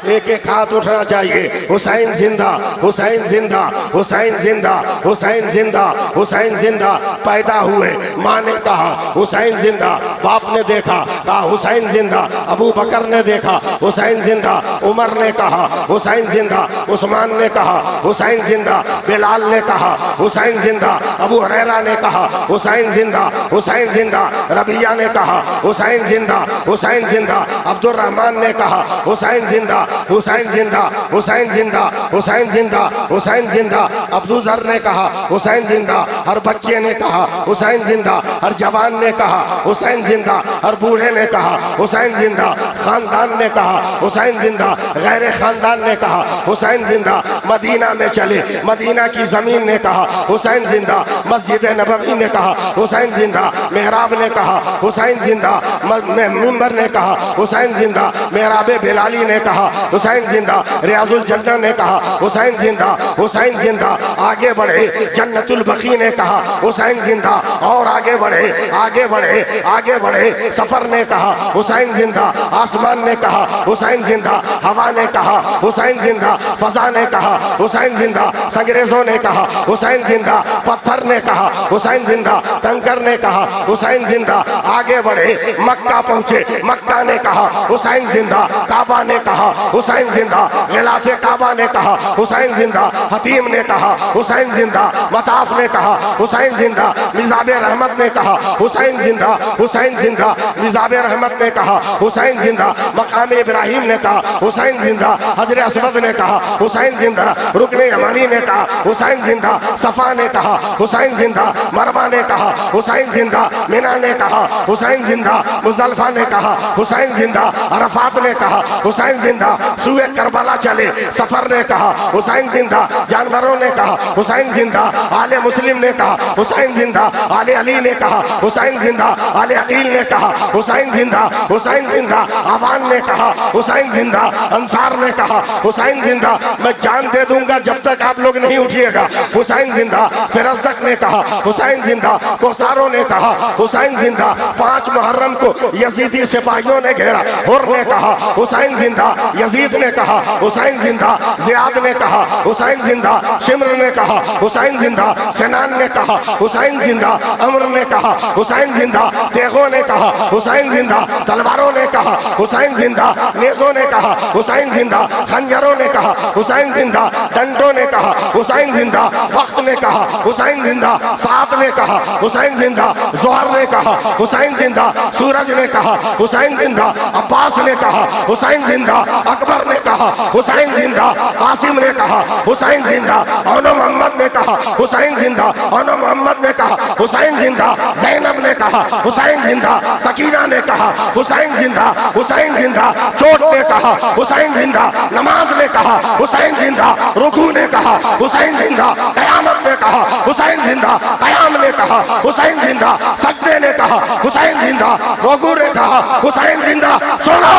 एक एक हाथ उठना चाहिए। हुसैन जिंदा, हुसैन जिंदा, हुसैन जिंदा, हुसैन जिंदा, हुसैन जिंदा। पैदा हुए, माँ ने कहा हुसैन जिंदा, बाप ने देखा कहा हुसैन जिंदा, अबू बकर ने देखा हुसैन जिंदा, उमर ने कहा हुसैन जिंदा, उस्मान ने कहा हुसैन जिंदा, बिलाल ने कहा हुसैन जिंदा, अबू हुरैरा ने कहा हुसैन जिंदा, हुसैन जिंदा, रबिया ने कहा हुसैन जिंदा, हुसैन जिंदा, अब्दुल रहमान ने कहा हुसैन जिंदा, हुसैन जिंदा, हुसैन जिंदा, हुसैन जिंदा, हुसैन जिंदा। अब्दुल जर ने कहा हुसैन जिंदा, हर बच्चे ने कहा हुसैन जिंदा, हर जवान ने कहा हुसैन जिंदा, हर बूढ़े ने कहा हुसैन जिंदा, खानदान ने कहा हुसैन जिंदा, गैर खानदान ने कहा हुसैन जिंदा। मदीना में चले, मदीना की जमीन ने कहा हुसैन जिंदा, मस्जिद नबवी ने कहा हुसैन जिंदा, मेहराब ने कहा हुसैन जिंदा, मिंबर ने कहा हुसैन जिंदा, मेहराब बिलाली ने कहा हुसैन जिंदा, रियाजुल जन्नह ने कहा हुसैन जिंदा, हुसैन जिंदा। आगे बढ़े, जन्नतुल बकी ने कहा हुसैन जिंदा, और आगे बढ़े, आगे बढ़े, आगे बढ़े। सफर ने कहा हुसैन जिंदा, आसमान ने कहा हुसैन जिंदा, हवा ने कहा हुसैन जिंदा, फजा ने कहा हुसैन जिंदा, संग्रेजों ने कहा हुसैन जिंदा, पत्थर ने कहा हुसैन जिंदा, कंकर ने कहा हुसैन जिंदा। आगे बढ़े, मक्का पहुंचे, मक्का ने कहा हुसैन जिंदा, काबा ने कहा हुसैन जिंदा, गिलाफे काबा ने कहा हुसैन जिंदा, हतीम ने कहा हुसैन जिंदा, मताफ ने कहा हुसैन जिंदा, मिजाब रहमत ने कहा हुसैन जिंदा, हुसैन जिंदा, मिजाब रहमत ने कहा हुसैन जिंदा, मकाम इब्राहिम ने कहा हुसैन जिंदा, हजर असवद ने कहा हुसैन जिंदा, रुकने यमानी ने कहा हुसैन जिंदा, सफा ने कहा हुसैन जिंदा, मरवा ने कहा हुसैन जिंदा, मिना ने कहा हुसैन जिंदा, मुजदलिफा ने कहा हुसैन जिंदा, अरफात ने कहा हुसैन जिंदा, सूए करबला चले, सफर ने कहा हुसैन जिंदा, जानवरों ने कहा हुसैन जिंदा, आले मुस्लिम ने कहा हुसैन जिंदा, आले अली ने कहा हुसैन जिंदा, आले अकील ने कहा हुसैन जिंदा, हुसैन जिंदा, आवान ने कहा हुसैन जिंदा, अंसार ने कहा हुसैन जिंदा। मैं जान दे दूंगा जब तक आप लोग नहीं उठिएगा। हुसैन जिंदा, फिर अज़दक ने कहा हुसैन जिंदा, कोसारों ने कहा हुसैन जिंदा। 5 मुहर्रम को यजीदी सिपाहियों ने घेरा, हुर ने कहा हुसैन जिंदा, यजीद ने कहा हुसैन जिंदा, जियाद ने कहा हुसैन जिंदा, शिमर ने कहा हुसैन जिंदा, सिनान ने कहा हुसैन जिंदा, अमर ने कहा हुसैन जिंदा, तेगों ने कहा हुसैन जिंदा, तलवारों ने कहा हुसैन जिंदा, नेज़ों ने कहा हुसैन जिंदा, खंजरों ने कहा हुसैन जिंदा, डंडों ने कहा हुसैन जिंदा, वक्त ने कहा हुसैन जिंदा, सात ने कहा हुसैन जिंदा, जोहर ने कहा हुसैन जिंदा, सूरज ने कहा हुसैन जिंदा, अब्बास ने कहा हुसैन जिंदा, अकबर ने कहा हुसैन जिंदा, कासिम ने कहा हुसैन जिंदा, औनो मोहम्मद ने कहा हुसैन जिंदा, औनो मोहम्मद ने कहा हुसैन जिंदा, ज़ैनब ने कहा हुसैन जिंदा, सकीना ने कहा हुसैन जिंदा, हुसैन जिंदा, चोट ने कहा हुसैन जिंदा, नमाज ने कहा हुसैन जिंदा, रुकू ने कहा हुसैन जिंदा, कयामत ने कहा हुसैन जिंदा, कयाम ने कहा हुसैन जिंदा, सजदे ने कहा हुसैन जिंदा, रुकू ने कहा हुसैन जिंदा। सुनो,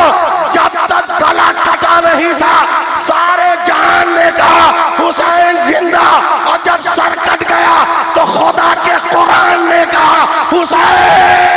जब तक गला कटा नहीं था सारे जहान ने कहा हुसैन जिंदा, और जब सर कट गया तो खुदा के कुरान ने कहा हुसैन।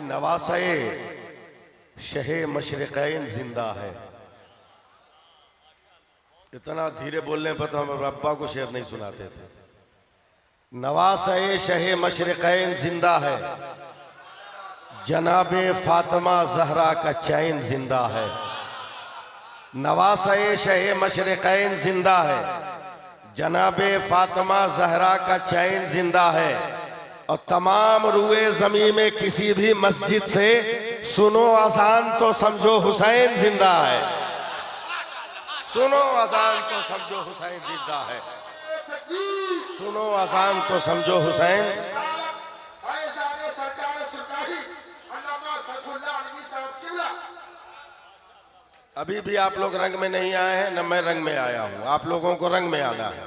नवासे शहे मशरिकैन जिंदा है। इतना धीरे बोलने पर तो हम रब्बा को शेर नहीं सुनाते थे। नवासे शहे मशरिकैन जिंदा है, जनाबे फातिमा जहरा का चैन जिंदा है। नवासे शहे मशरिकैन जिंदा है, जनाबे फातिमा जहरा का चैन जिंदा है। और तमाम रुए जमी में किसी भी मस्जिद से सुनो अजान तो समझो हुसैन जिंदा है। सुनो अजान तो समझो हुसैन जिंदा है। सुनो अजान तो समझो हुसैन। अभी भी आप लोग रंग में नहीं आए हैं, न मैं रंग में आया हूं। आप लोगों को रंग में आना है।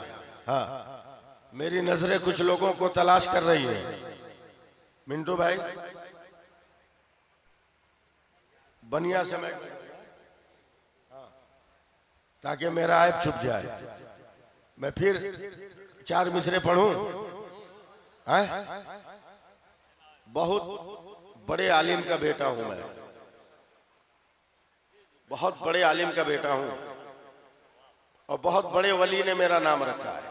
हाँ, मेरी नजरें कुछ लोगों को तलाश कर रही हैं। मिंटू भाई, बनिया समय ताकि मेरा ऐब छुप जाए, मैं फिर 4 मिसरे पढ़ूं। बहुत बड़े आलिम का बेटा हूं मैं, बहुत बड़े आलिम का बेटा हूं, और बहुत बड़े वली ने मेरा नाम रखा है।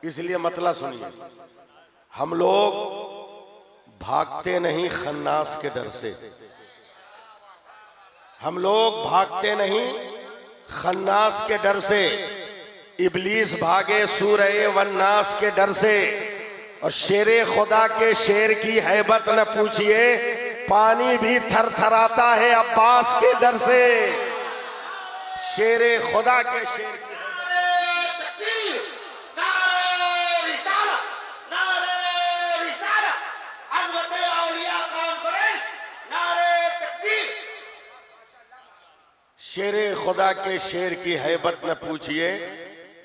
इसलिए मतलब सुनिए, हम लोग भागते नहीं खन्नास के डर से, हम लोग भागते नहीं खन्नास के डर से। इबलीस भागे सूरह वन्नास के डर से, और शेरे खुदा के शेर की हैबत न पूछिए, पानी भी थरथराता है अब्बास के डर से। शेरे खुदा के शेर की शेरे खुदा के शेर की हैबत न पूछिए,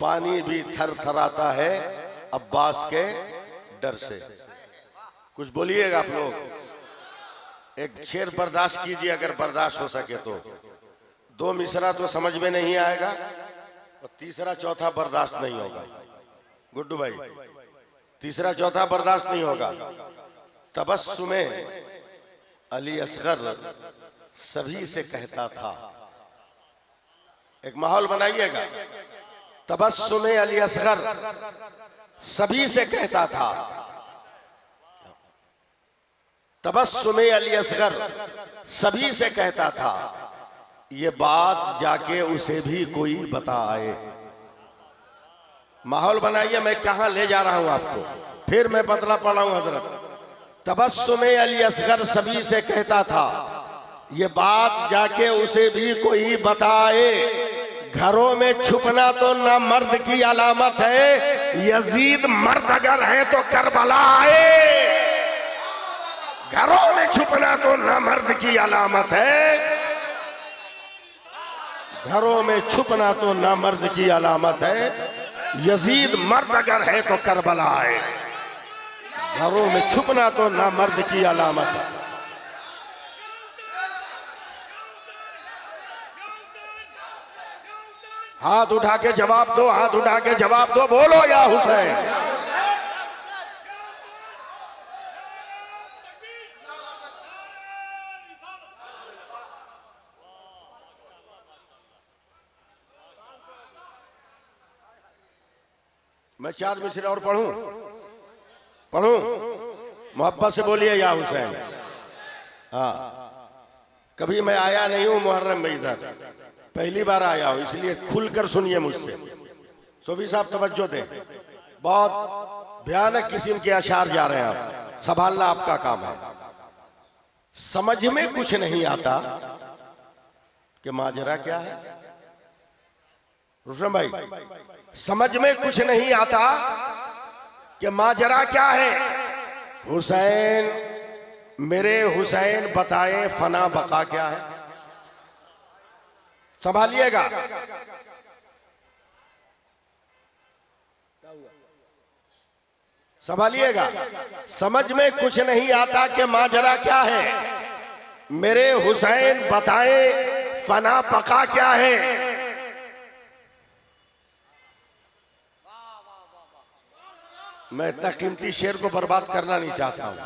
पानी भी थर थराता है अब्बास के डर से। कुछ बोलिएगा आप लोग। एक शेर बर्दाश्त कीजिए अगर बर्दाश्त हो सके तो। 2 मिसरा तो समझ में नहीं आएगा, और तीसरा चौथा बर्दाश्त नहीं होगा। गुड्डू भाई, तीसरा चौथा बर्दाश्त नहीं होगा। तबस्सुमे अली असगर सभी से कहता था। एक माहौल बनाइएगा। तबस्सुमे अली असगर सभी से कहता था, तबस्सुमे अली असगर सभी से कहता था, ये बात जाके उसे भी कोई बताए। माहौल बनाइए, मैं कहां ले जा रहा हूं आपको, फिर मैं बदला पड़ा हूं हजरत। तबस्सुमे अली असगर सभी से कहता था, ये बात जाके उसे भी कोई बताए। घरों में छुपना तो ना मर्द की अलामत है, यजीद मर्द अगर है तो करबला आए। घरों में छुपना तो ना मर्द की अलामत है, घरों में छुपना तो ना मर्द की अलामत है, यजीद मर्द अगर है तो करबला आए। घरों में छुपना तो ना मर्द की अलामत है। हाथ उठा के जवाब दो, हाथ उठा के जवाब दो, बोलो या हुसैन। मैं 4 मिसरे और पढ़ूं, मोहब्बत से बोलिए या हुसैन। हाँ, कभी मैं आया नहीं हूं मुहर्रम में, इधर पहली बार आया हूं, इसलिए खुलकर सुनिए मुझसे। सोफी साहब तवज्जो दें, बहुत भयानक किस्म के अशार जा रहे हैं आप, संभालना आपका काम है। समझ में कुछ नहीं आता कि माजरा क्या है। रुस्तम भाई, समझ में कुछ नहीं आता कि माजरा क्या है। हुसैन, मेरे हुसैन बताए फना बका क्या है। संभालिएगा। संभालिएगा। समझ में कुछ नहीं आता कि माजरा क्या है। मेरे हुसैन बताए फना बका क्या है। मैं इतना कीमती शेर को बर्बाद करना नहीं चाहता हूं।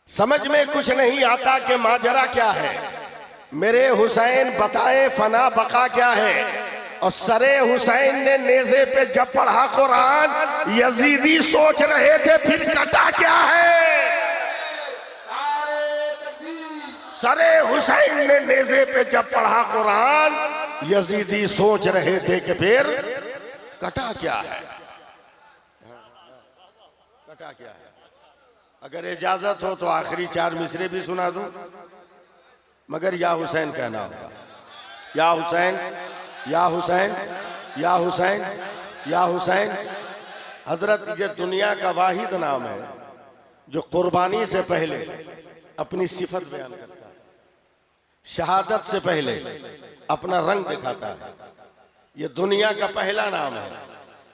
समझ में कुछ नहीं आता कि माजरा क्या है। मेरे हुसैन बताए फना बका क्या है। और सरे हुसैन ने नेज़े पे जब पढ़ा कुरान, यजीदी सोच रहे थे फिर कटा क्या है। सरे हुसैन ने नेज़े पे जब पढ़ा कुरान, यजीदी सोच रहे थे कि फिर कटा क्या है। कटा क्या है। अगर इजाजत हो तो आखिरी 4 मिसरे भी सुना दूं, मगर या हुसैन कहना होगा। या हुसैन, या हुसैन, या हुसैन, या हुसैन। हजरत, ये दुनिया का वाहिद नाम है जो कुर्बानी से पहले अपनी सिफत बयान करता है, शहादत से पहले अपना रंग दिखाता है। ये दुनिया का पहला नाम है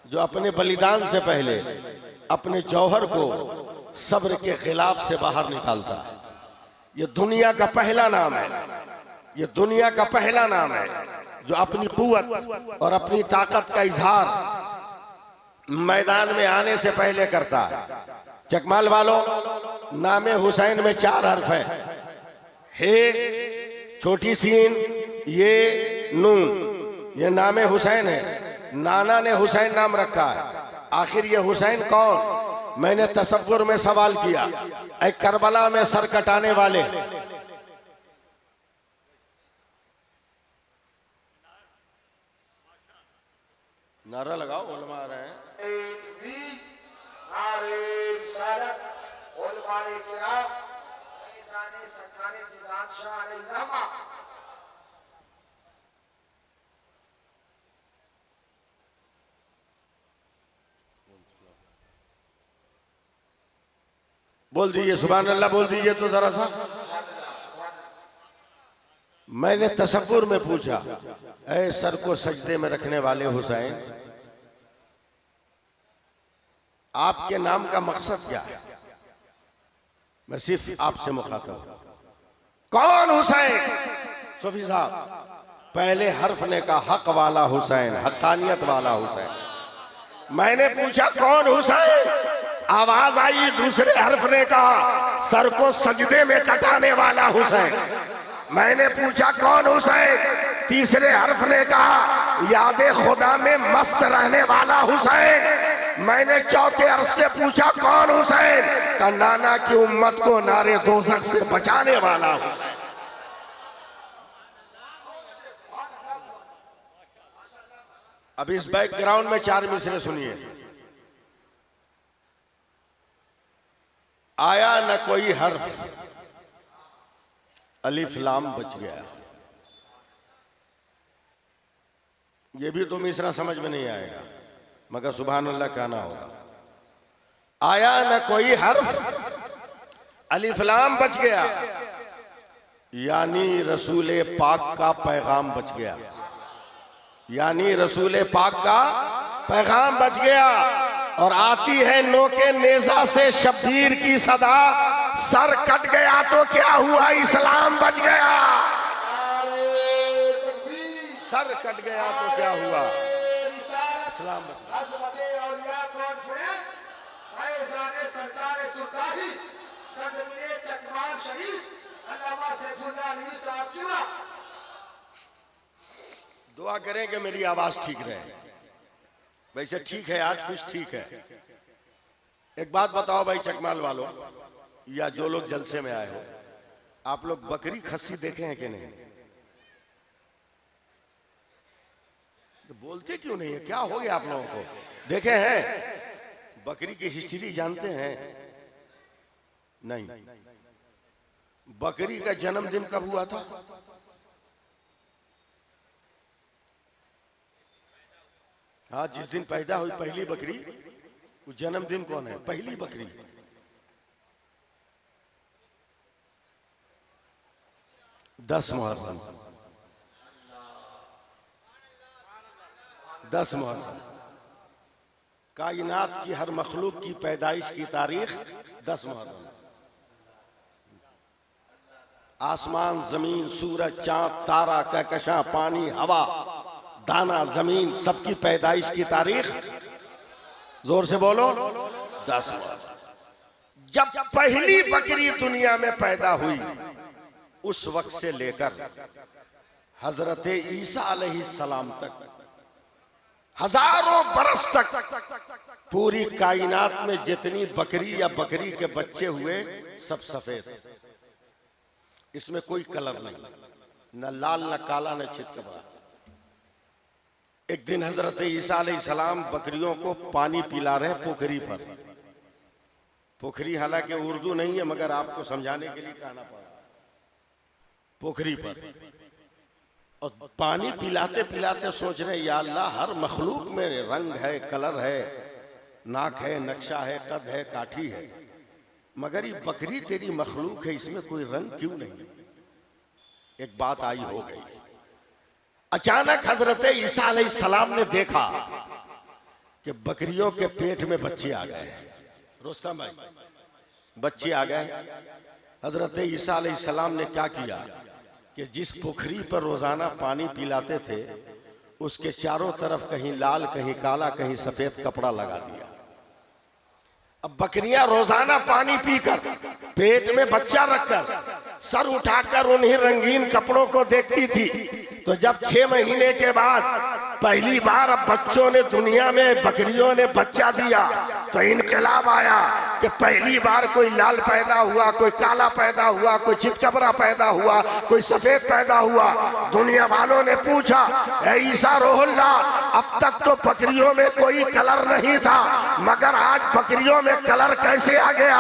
जो अपने बलिदान से पहले अपने जौहर को सब्र के खिलाफ से बाहर निकालता है। ये दुनिया का पहला नाम है, ये दुनिया का पहला नाम है जो अपनी कुव्वत और अपनी ताकत का इजहार मैदान में आने से पहले करता है। चकमाल वालों, नामे हुसैन में 4 हर्फ है, हे छोटी सीन ये नून, ये नामे हुसैन है। नाना ने हुसैन नाम रखा है, आखिर ये हुसैन कौन? मैंने तसव्वुर में सवाल किया, ऐ करबला में सर कटाने वाले, नारा लगाओ, उलमा आ रहे हैं। बोल दीजिए सुभान अल्लाह, बोल दीजिए तो जरा सा। मैंने तसव्वुर में पूछा, ऐ सर को सजदे में रखने वाले हुसैन, आपके नाम का मकसद क्या है? मैं सिर्फ आपसे मुखातब हूं, कौन हुसैन? सूफी साहब, पहले हर्फ ने कहा हक वाला हुसैन, हक्कानियत वाला हुसैन। मैंने पूछा कौन हुसैन? आवाज आई दूसरे हर्फ ने कहा सर को सजदे में कटाने वाला हुसैन। मैंने पूछा कौन हुसैन? तीसरे हर्फ ने कहा यादे खुदा में मस्त रहने वाला हुसैन। मैंने चौथे हर्फ से पूछा कौन हुसैन? का नाना की उम्मत को नारे दोज़ख से बचाने वाला हुसैन। अब इस बैकग्राउंड में 4 मिसरे सुनिए। आया न कोई हर्फ, अलिफ लाम बच गया। ये भी तो मिसरा समझ में नहीं आएगा, मगर सुभान अल्लाह कहना होगा। आया न कोई हर्फ, अलिफ लाम बच गया, यानी रसूले पाक का पैगाम बच गया, यानी रसूले पाक का पैगाम बच गया। और आती है नोके नेजा से शब्बीर की सदा, सर कट गया तो क्या हुआ, इस्लाम बच गया। सर कट गया तो क्या हुआ, इस्लाम बच गया। दुआ करें कि मेरी आवाज ठीक रहे। वैसे ठीक है, आज कुछ ठीक है। एक बात बताओ भाई चकमाल वालों, या जो लोग जलसे में आए हो, आप लोग बकरी खस्सी देखे हैं कि नहीं? तो बोलते क्यों नहीं है, क्या हो गया आप लोगों को? देखे हैं? बकरी की हिस्ट्री जानते हैं? नहीं। बकरी का जन्मदिन कब हुआ था? हाँ, जिस दिन पैदा हुई पहली बकरी, वो जन्मदिन कौन है? पहली बकरी 10 मुहर्रम। 10 मुहर्रम। कायनात की हर मखलूक की पैदाइश की तारीख 10 मुहर्रम। आसमान, जमीन, सूरज, चांद, तारा, कहकशां, पानी, हवा, दाना, जमीन, सबकी पैदाइश की तारीख, जोर से बोलो, 10 मुहर्रम। जब पहली बकरी दुनिया में पैदा हुई, उस वक्त से लेकर हजरत ईसा अलैहिस्सलाम तक हजारों बरस तक पूरी कायनात में जितनी बकरी या बकरी के बच्चे हुए सब सफेद, इसमें कोई कलर नहीं, न लाल न काला न चितकबरा। एक दिन हजरत ईसा अलैहिस्सलाम बकरियों को पानी पिला रहे पोखरी पर। पोखरी हालांकि उर्दू नहीं है, मगर आपको समझाने के लिए कहना पड़ा। पोखरी पर और पानी पिलाते पिलाते सोच रहे या अल्लाह, हर मखलूक में रंग है, कलर है, नाक है, नक्शा है, कद है, काठी है, मगर ये बकरी तेरी मखलूक है, इसमें कोई रंग क्यों नहीं? एक बात आई हो गई। अचानक हजरत ईसा अलैहिस्सलाम ने देखा कि बकरियों के पेट में बच्चे आ गए। रोस्तम भाई, बच्चे आ गए। हजरत ईसा अलैहिस्सलाम ने क्या किया कि जिस पोखरी पर रोजाना पानी पिलाते थे उसके चारों तरफ कहीं लाल, कहीं काला, कहीं सफेद कपड़ा लगा दिया। अब बकरियां रोजाना पानी पीकर, पेट में बच्चा रखकर, सर उठाकर उन्हीं रंगीन कपड़ों को देखती थी। तो जब 6 महीने के बाद पहली बार अब बच्चों ने, दुनिया में बकरियों ने बच्चा दिया, तो इनकलाब आया कि पहली बार कोई लाल पैदा हुआ, कोई काला पैदा हुआ, कोई चितकबरा पैदा हुआ, कोई सफेद पैदा हुआ। दुनिया वालों ने पूछा, ऐ ईसा रूहुल्लाह, अब तक तो बकरियों में कोई कलर नहीं था, मगर आज बकरियों में कलर कैसे आ गया?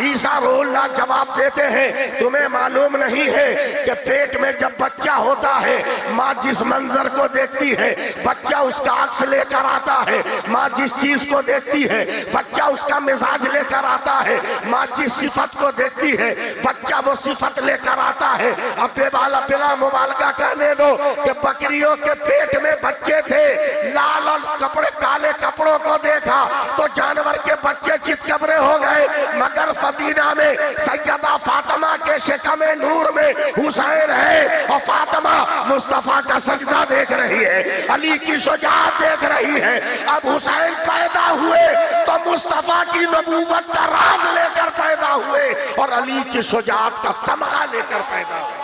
ईसा रूहुल्लाह जवाब देते हैं, तुम्हें मालूम नहीं है कि पेट में जब बच्चा होता है, माँ जिस मंजर को देखती है बच्चा उसका अक्स लेकर आता है। माँ जिस चीज को देखती है बच्चा उसका मिजाज लेकर आता है। माँ जिस सिफत को देखती है बच्चा वो सिफत लेकर आता है। अब बेबाला बिला मुबालगा कहने दो कि बकरियों के पेट में बच्चे थे, लाल और कपड़े, काले कपड़ों को देखा तो जानवर के बच्चे चितकबरे हो गए। मगर फदीना में सैयदा फातिमा के शिकम नूर में हुसैन है और फातिमा मुस्तफा का सजदा देख रही है, अली की शुजाअत देख रही है। अब हुसैन पैदा हुए तो मुस्तफा की नबूवत का राज लेकर पैदा हुए और अली की शुजाअत का तमगा लेकर पैदा हुए।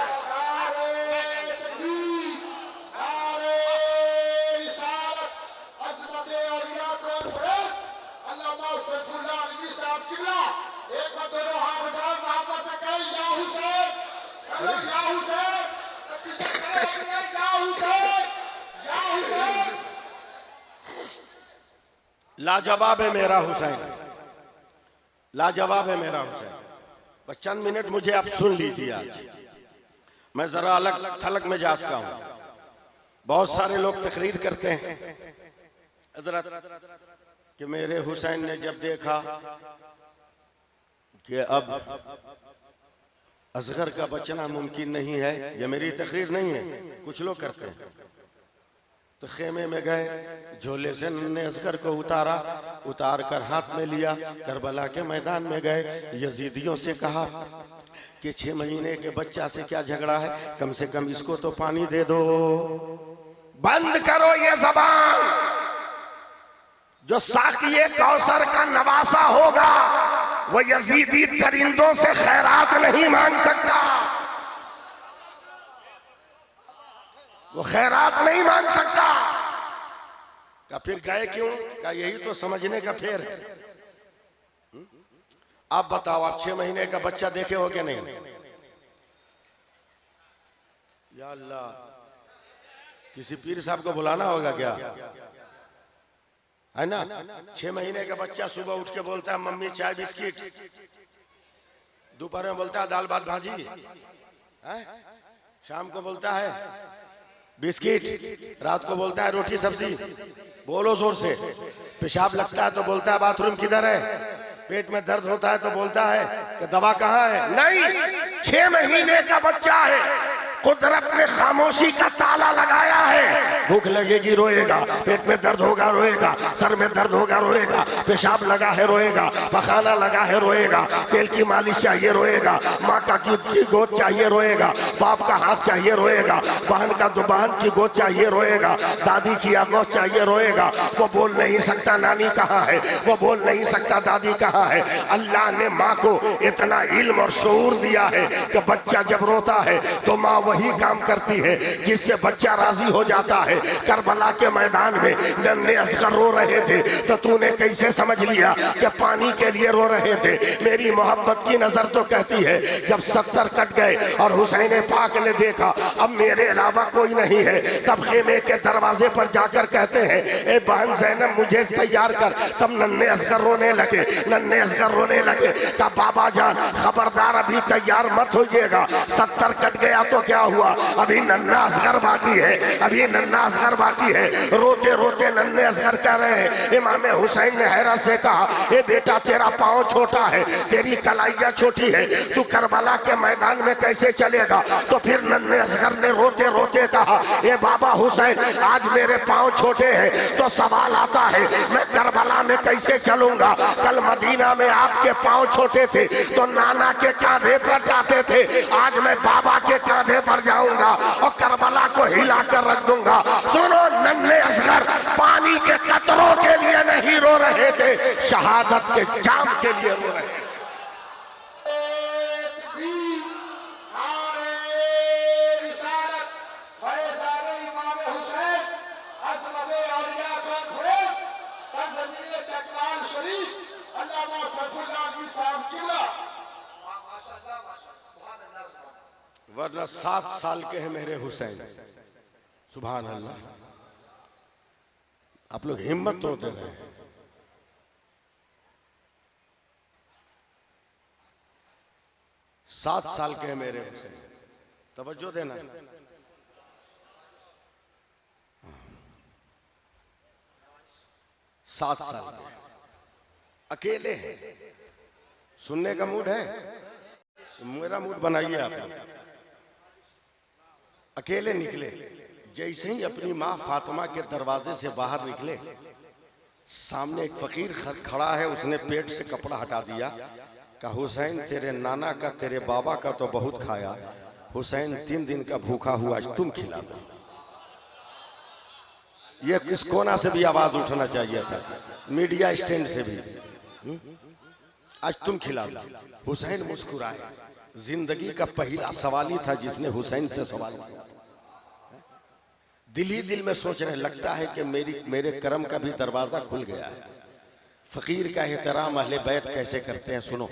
लाजवाब है मेरा हुसैन, लाजवाब है मेरा हुसैन। बस चंद मिनट मुझे आप सुन लीजिए। आज मैं जरा अलग थलग में जा सका हूं। बहुत सारे लोग तकरीर करते हैं हजरत कि मेरे हुसैन ने जब देखा कि अब असगर का बचना मुमकिन नहीं है, ये मेरी तकरीर नहीं है, कुछ लोग करते हैं, तो खेमे में गए, झोले से नन्हे असगर को उतारा, उतार कर हाथ में लिया, करबला के मैदान में गए, यजीदियों से कहा कि 6 महीने के बच्चा से क्या झगड़ा है, कम से कम इसको तो पानी दे दो। बंद करो ये जबान, जो साकिए कौसर का नवासा होगा वो यजीदी दरिंदों से खैरात नहीं मांग सकता, वो खैरात नहीं मांग सकता। का फिर गए क्यों? का यही तो समझने का फेर है। आप बताओ, आप 6 महीने का बच्चा देखे हो कि नहीं? या अल्लाह, किसी पीर साहब को बुलाना होगा क्या, है ना? 6 महीने का बच्चा सुबह उठ के बोलता है मम्मी चाय बिस्किट, दोपहर में बोलता है दाल भात भाजी, शाम को बोलता है बिस्किट, रात को बोलता है रोटी सब्जी। बोलो जोर से। पेशाब लगता है तो बोलता है बाथरूम किधर है, पेट में दर्द होता है तो बोलता है कि दवा कहाँ है। नहीं, 6 महीने का बच्चा है, कुदरत ने खामोशी का ताला लगाया है। भूख लगेगी रोएगा, पेट में दर्द होगा रोएगा, सर में दर्द होगा रोएगा, पेशाब लगा है रोएगा, पखाना लगा है रोएगा, तेल की मालिश चाहिए रोएगा, माँ का की गोद चाहिए रोएगा, बाप का हाथ चाहिए रोएगा, बहन की गोद चाहिए रोएगा, दादी की आगोद चाहिए रोएगा। वो बोल नहीं सकता नानी कहाँ है, वो बोल नहीं सकता दादी कहाँ है। अल्लाह ने माँ को इतना इल्म और शऊर दिया है कि बच्चा जब रोता है तो माँ वही काम करती है जिससे बच्चा राजी हो जाता है। करबला के मैदान में नन्हे असगर रो रहे थे तो तूने कैसे समझ लिया कि पानी के लिए रो रहे थे? मेरी मोहब्बत की नजर तो कहती है जब 70 कट गए और हुसैन पाक ने देखा अब मेरे अलावा कोई नहीं है, तब खेमे के दरवाजे पर जाकर कहते हैं ए बहन ज़ैनब मुझे तैयार कर। तब नन्हे असगर रोने लगे, नन्हे असगर रोने लगे। का बाबा जान खबरदार अभी तैयार मत होइएगा, 70 कट गया तो क्या हुआ, अभी नन्हा असगर बाकी है, अभी नन्हा असगर बाकी है। रोते रोते नन्हे असगर कह रहे हैं, इमाम हुसैन ने हैरत से कहा, ए बेटा तेरा पाँव छोटा है, तेरी कलाइया छोटी है, तू करबला के मैदान में कैसे चलेगा? तो फिर नन्हे असगर ने रोते रोते कहा, ए बाबा हुसैन, आज मेरे पाँव छोटे हैं तो सवाल आता है मैं करबला में कैसे चलूंगा? कल मदीना में आपके पाँव छोटे थे तो नाना के कांधे पर जाते थे, आज मैं बाबा के कांधे पर जाऊंगा और करबला को हिला कर रख दूंगा। सुनो, नन्हे असगर पानी के कतरों के लिए नहीं रो रहे थे, शहादत के जाम के लिए रो रहे थे। वरना 7 साल के हैं मेरे हुसैन। सुभान अल्लाह। आप लोग हिम्मत तो दे रहे हैं। 7 साल के हैं मेरे हुसैन, तवज्जो देना। 7 साल के अकेले हैं। सुनने का मूड है? मेरा मूड बनाइए आप लोग। अकेले निकले, जैसे ही अपनी माँ फातिमा के दरवाजे से बाहर निकले, सामने एक फकीर खड़ा है, उसने पेट से कपड़ा हटा दिया, कहा हुसैन तेरे नाना का तेरे बाबा का तो बहुत खाया, हुसैन 3 दिन का भूखा हुआ, आज तुम खिला दो। ये किस कोना से भी आवाज उठना चाहिए था, मीडिया स्टैंड से भी, आज तुम खिला दो। हुसैन मुस्कुराए। जिंदगी का पहला सवाल ही था जिसने हुसैन से सवाल किया। दिल ही दिल में सोच रहे, लगता है कि मेरे करम का भी दरवाजा खुल गया है। फकीर का एहतराम अहले बैत कैसे करते हैं सुनो।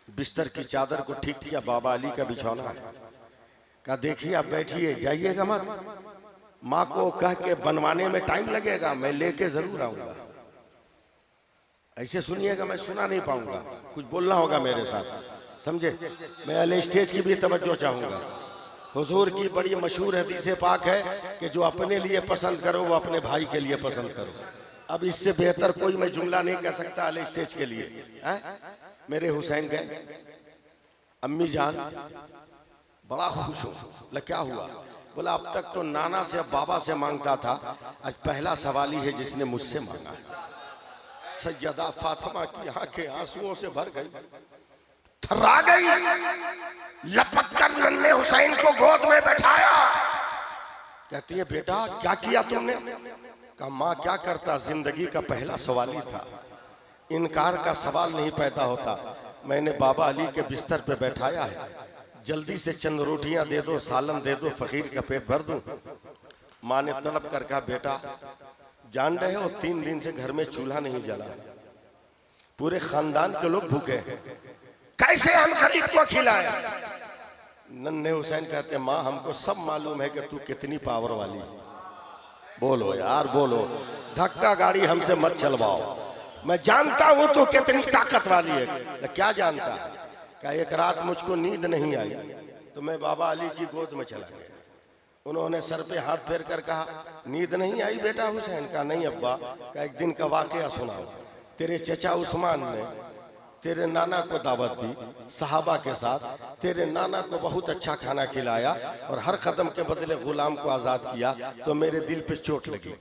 बिस्तर की चादर को ठीक किया, बाबा अली का बिछौना है, कहा देखिए आप बैठिए, जाइएगा मत, माँ को कह के बनवाने में टाइम लगेगा, मैं लेके जरूर आऊंगा। ऐसे सुनिएगा, मैं सुना नहीं पाऊंगा, कुछ बोलना होगा मेरे साथ, समझे? मैं अहले स्टेज की भी तवज्जो चाहूंगा। हुजूर की बड़ी मशहूर हदीस पाक है कि जो अपने लिए पसंद करो वो अपने भाई के लिए पसंद करो। अब इससे बेहतर कोई मैं जुमला नहीं कह सकता अहले स्टेज के लिए। मेरे हुसैन गए, अम्मी जान बड़ा खुश हो, क्या हुआ? बोला अब तक तो नाना से अब बाबा से मांगता था, आज पहला सवाल ही है जिसने मुझसे मांगा। सैयदा फातिमा की आंखें आंसुओं से भर गई, थर्रा गई, लपक कर नन्हे हुसैन को गोद में बैठाया। कहती है बेटा क्या किया तुमने? कहा माँ क्या करता, जिंदगी का पहला सवाल ही था, इनकार का सवाल नहीं पैदा होता। मैंने बाबा अली के बिस्तर पे बैठाया है, जल्दी से चंद रोटियां दे दो, सालन दे दो, फकीर का पेट भर दूं। माँ ने तलब कर कहा बेटा जान रहे हो 3 दिन से घर में चूल्हा नहीं जला, पूरे खानदान के लोग भूखे हैं, कैसे हम गरीब को खिलाए? नन्हे हुसैन कहते माँ हमको सब मालूम है कि तू कितनी पावर वाली। बोलो यार बोलो, धक्का गाड़ी हमसे मत चलवाओ, मैं जानता हूं तू कितनी ताकत वाली है। क्या जानता है? क्या एक रात मुझको नींद नहीं आई तो मैं बाबा अली की गोद में चला गया। उन्होंने सर पे हाथ फेर कर कहा नींद नहीं आई बेटा हुसैन? का नहीं अब्बा। का एक दिन का वाकया सुनाओ। तेरे चचा उस्मान ने तेरे नाना को दावत दी सहाबा के साथ, तेरे नाना को बहुत अच्छा खाना खिलाया और हर कदम के बदले गुलाम को आजाद किया, तो मेरे दिल पे चोट लगी।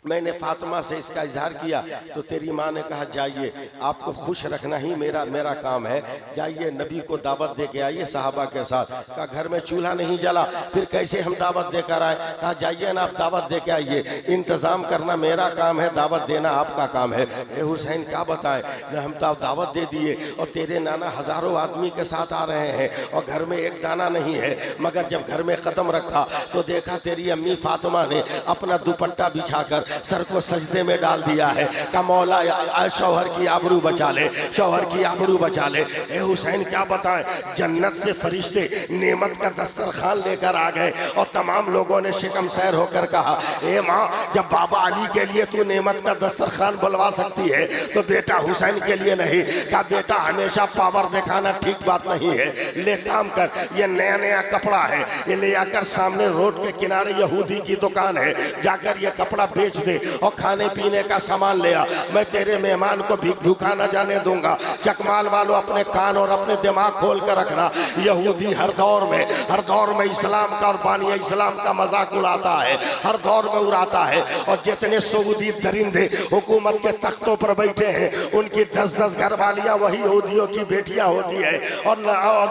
मैंने फातिमा से इसका इजहार किया तो तेरी माँ ने कहा जाइए, आपको खुश रखना ही मेरा काम है, जाइए नबी को दावत दे के आइए सहाबा के साथ। कहा घर में चूल्हा नहीं जला, फिर कैसे हम दावत देकर आए? कहा जाइए ना आप दावत दे के आइए, इंतजाम करना मेरा काम है, दावत देना आपका काम है। ए हुसैन क्या बताएं, हम तो दावत दे दिए और तेरे नाना हजारों आदमी के साथ आ रहे हैं और घर में एक दाना नहीं है, मगर जब घर में कदम रखा तो देखा तेरी अम्मी फातिमा ने अपना दुपट्टा बिछाकर सर को सजदे में डाल दिया है का मौला शौहर की आबरू बचा ले, शौहर की आबरू बचा ले। ए हुसैन क्या बताएं, जन्नत से फरिश्ते नेमत का दस्तरखान लेकर आ गए और तमाम लोगों ने शिकम सैर होकर कहा, ए माँ जब बाबा अली के लिए तू नेमत का दस्तरखान बुलवा सकती है तो बेटा हुसैन के लिए नहीं। का बेटा हमेशा पावर दिखाना ठीक बात नहीं है, ले काम कर, ये नया नया कपड़ा है, ये ले आकर सामने रोड के किनारे यहूदी की दुकान है, जाकर ये कपड़ा बेच दे और खाने पीने का सामान ले आ, मैं तेरे मेहमान को भीख भूखा न जाने दूंगा। चकमाल वालों अपने कान और अपने दिमाग खोल कर रखना, यहूदी हर दौर में इस्लाम का और बानी इस्लाम का मजाक उड़ाता है, हर दौर में उड़ाता है। और जितने सऊदी दरिंदे हुकूमत के तख्तों पर बैठे हैं उनकी 10-10 घरवालियां वही यहूदियों की बेटियां होती है और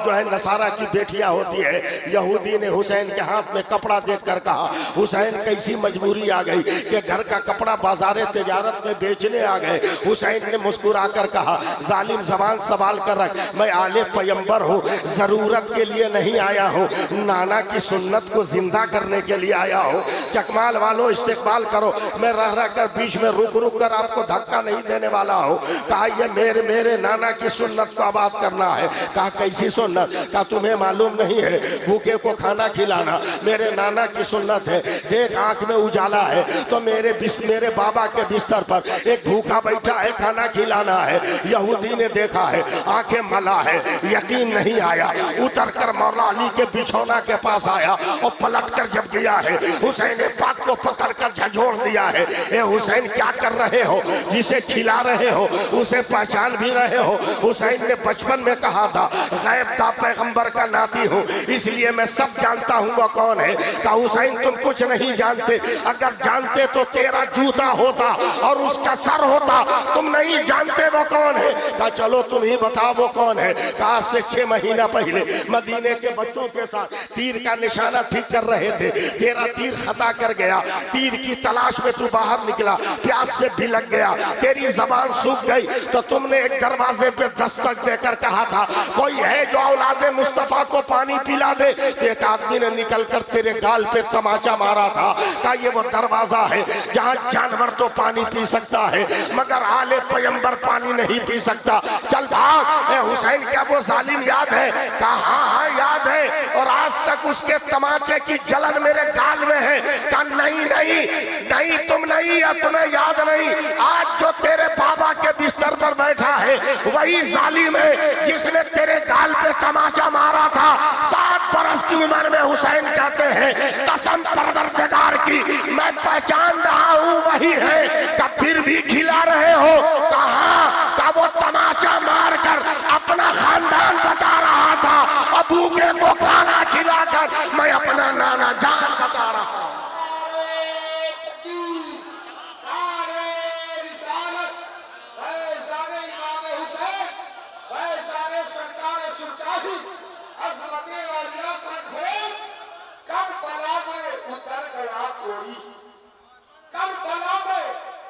जो है नसारा की बेटियां होती है। यहूदी ने हुसैन के हाथ में कपड़ा देखकर कहा, हुसैन कैसी मजबूरी आ गई कि घर का कपड़ा बाजारे तिजारत में बेचने आ गए। हुसैन ने मुस्कुराकर कहा, जालिम जबान संभाल कर रख, मैं आले पैगंबर हूँ, जरूरत के लिए नहीं आया हूँ, नाना की सुन्नत को जिंदा करने के लिए आया हूँ। चकमाल वालों इस्तेकबाल करो, मैं रह रह कर बीच में रुक रुक कर आपको धक्का नहीं देने वाला हूँ। कहा ये मेरे नाना की सुन्नत को आबाद करना है। कहा कैसी सुन्नत? कहा तुम्हें मालूम नहीं है, भूखे को खाना खिलाना मेरे नाना की सुन्नत है। देख आंख में उजाला है तो मेरे बाबा के बिस्तर पर एक भूखा बैठा है, खाना खिलाना है। यहूदी ने देखा है, आंखें मला है, यकीन नहीं आया, उतर कर मौला अली के बिछौना के पास आया और पलट कर जब गया है हुसैन पाक को पकड़ कर झंझोड़ दिया है। ए हुसैन क्या कर रहे हो? जिसे खिला रहे हो उसे पहचान भी रहे हो? हुसैन ने बचपन में कहा था गैब था पैगंबर का नाती हूँ, इसलिए मैं सब जानता हूँ वो कौन है। कहा हुसैन तुम कुछ नहीं जानते, अगर जानते तो तेरा जूता होता और उसका सर होता, तुम नहीं जानते वो कौन है। कहा चलो तुम ही बताओ वो कौन है। कहा से 6 महीना पहले मदीने के बच्चों के साथ तीर का निशाना ठीक कर रहे थे, तेरा तीर खता कर गया, तीर की तलाश में तू बाहर निकला, प्यास से भिलक गया, तेरी जबान सूख गई तो तुमने एक दरवाजे पे दस्तक देकर कहा था कोई है जो औलादे मुस्तफा को पानी पिला दे। तो एक आदमी ने निकल कर तेरे गाल पे तमाचा मारा था। कहा ये वो दरवाजा है जहाँ जानवर तो पानी पी सकता है मगर आले पैगंबर पानी नहीं पी सकता, चल भाग। ए हुसैन क्या वो जालिम याद है? कहा हाँ याद है, और आज तक उसके तमाचे की जलन मेरे गाल में है। कहा नहीं तुम नहीं, या तुम्हें याद नहीं, आज जो तेरे बाबा के बिस्तर पर बैठा है वही जालिम है जिसने तेरे गाल पे तमाचा मारा था। 7 बरस की उम्र में हुसैन कहते हैं कसम परवरदिगार की मैं पहचान रहा हूँ वही है। कब फिर भी खिला रहे हो? कहाँ? का वो तमाचा मार कर अपना खानदान बता रहा था और भूखे को खाना खिलाकर मैं अपना नाना जान बता रहा हूँ।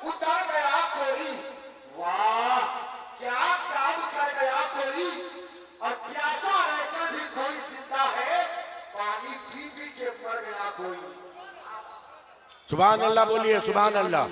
उतर गया कोई, वाह क्या काम कर गया कोई, और प्यासा रहकर भी कोई जिंदा है, पानी पी पी के मर गया कोई। सुभान अल्लाह बोलिए, सुभान अल्लाह।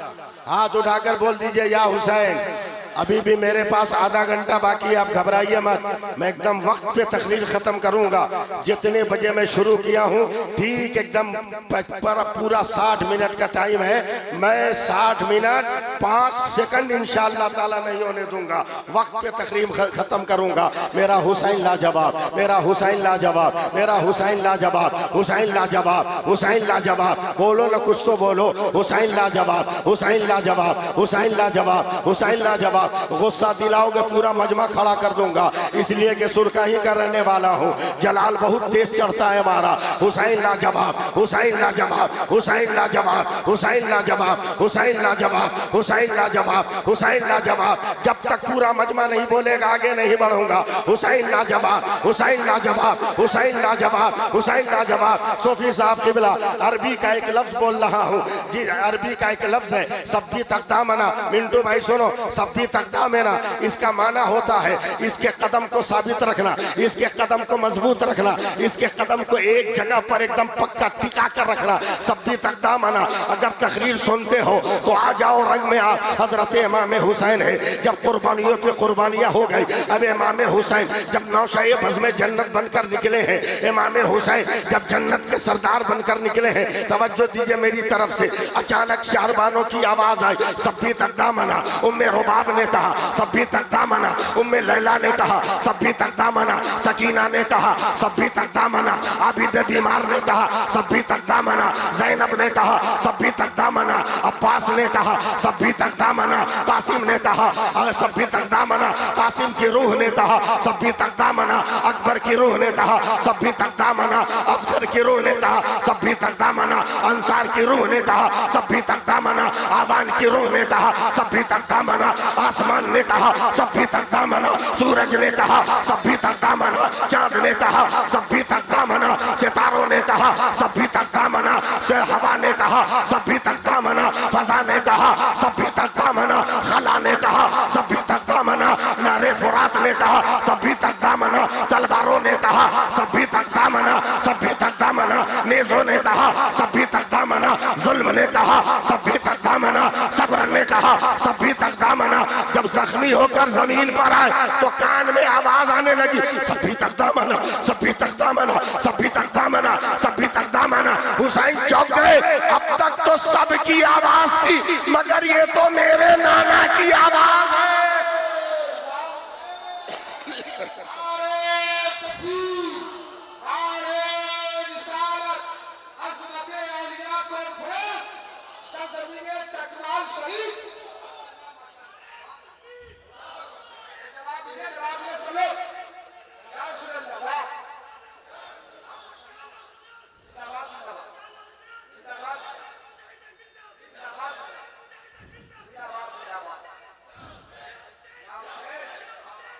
हाथ उठाकर बोल दीजिए या हुसैन। अभी भी मेरे पास आधा घंटा बाकी है, आप घबराइए मत, मैं एकदम वक्त पे तकरीर खत्म करूंगा। जितने बजे मैं शुरू किया हूँ ठीक एकदम पूरा 60 मिनट का टाइम है, मैं 60 मिनट 5 सेकंड इंशाअल्लाह ताला नहीं होने दूंगा, वक्त पे तकरीर खत्म करूंगा। मेरा हुसैन लाजवाब, मेरा हुसैन लाजवाब, मेरा हुसैन लाजवाब, हुसैन लाजवाब, हुसैन लाजवाब। बोलो ना कुछ तो बोलो, हुसैन लाजवाब, हुसैन लाजवाब, हुसैन लाजवाब, हुसैन लाजवाब। गुस्सा दिलाओगे पूरा मजमा खड़ा कर दूंगा, इसलिए कि सुरखा ही का रहने वाला हूँ, जलाल बहुत तेज चढ़ता है हमारा। हुसैन लाजवाब, हुसैन लाजवाब, हुसैन लाजवाब, हुसैन लाजवाब, हुसैन लाजवाब, हुसैन लाजवाब, हुसैन लाजवाब। जब तक पूरा मजमा नहीं बोलेगा आगे नहीं बढ़ूंगा। हुसैन लाजवाब, हुसैन लाजवाब, हुसैन लाजवाब, हुसैन लाजवाब। सूफी साहब किबला अरबी का एक लफ्ज बोल रहा हूँ जी, अरबी का एक लफ्ज है सब्बी तकदामना। मिंटू भाई सुनो, सब्बी तकदा में ना, इसका माना होता है इसके कदम को साबित रखना, इसके कदम को मजबूत रखना, इसके कदम को एक जगह पर एकदम पक्का टिका कर रखना, सब्जी तकदा माना। अगर तकरीर सुनते हो तो आ जाओ रंग में आ। हजरत इमाम हुसैन है, जब कुर्बानियों पे कुर्बानियां हो गई, अब इमाम हुसैन जब नौशाए बज़ में जन्नत बनकर निकले हैं, इमाम हुसैन जब जन्नत के सरदार बनकर निकले हैं, तवज्जो दीजिए मेरी तरफ से। अचानक शारबानों की आवाज आई, सब्जी तकदा माना। उम्मे रुबाब ने कहा सब्जी तकदा माना, उम्मे लैला ने कहा सब्जी तकदा माना, सकीना ने कहा सब्जी तकदा माना, आबिद बीमार ने कहा सब्जी तकदा माना, ज़ैनब ने कहा सब्जी तकदा माना, अब्बास ने कहा सब्जी तकदा माना, कासिम ने कहा सब्जी तकदा माना, कासिम की रूह ने कहा सब्जी तकदा माना, अकबर की रूह ने कहा सब्जी तकदा माना, अफजल की रूह ने कहा सब्जी तकदा माना, अंसार की रूह ने कहा सब्जी तकदा माना, आवान की रूह ने कहा सब्जी तकदा माना, आसमान ने कहा सब्जी तकदा माना, सूरज ने कहा सब्जी तकदा माना, चांद ने कहा सब्जी तकदा माना, सितारों ने कहा सब्जी तकदा माना, से हवा ने कहा सब्जी तकदा माना, फजा ने कहा सब्जी तकदा माना, खला ने कहा सब्जी तकदा माना, नारे फुरात ने कहा सब्जी तकदा माना, तलवारों ने कहा सब्जी तकदा माना, सब्जी तकदा माना, नेज़ों ने कहा सब्जी तकदा माना, जुल्म ने कहा सब्जी तकदा माना, सब्र ने कहा सब्जी तकदा माना। जब जख्मी होकर जमीन पर आए तो कान में आवाज आने लगी, सब्जी तकदा माना, सब्जी तकदा माना, सब्जी तकदा माना, सब्जी तकदा माना। हुसैन चौंक गए, अब तक तो सबकी आवाज थी, मगर ये तो मेरे नाना की आवाज है।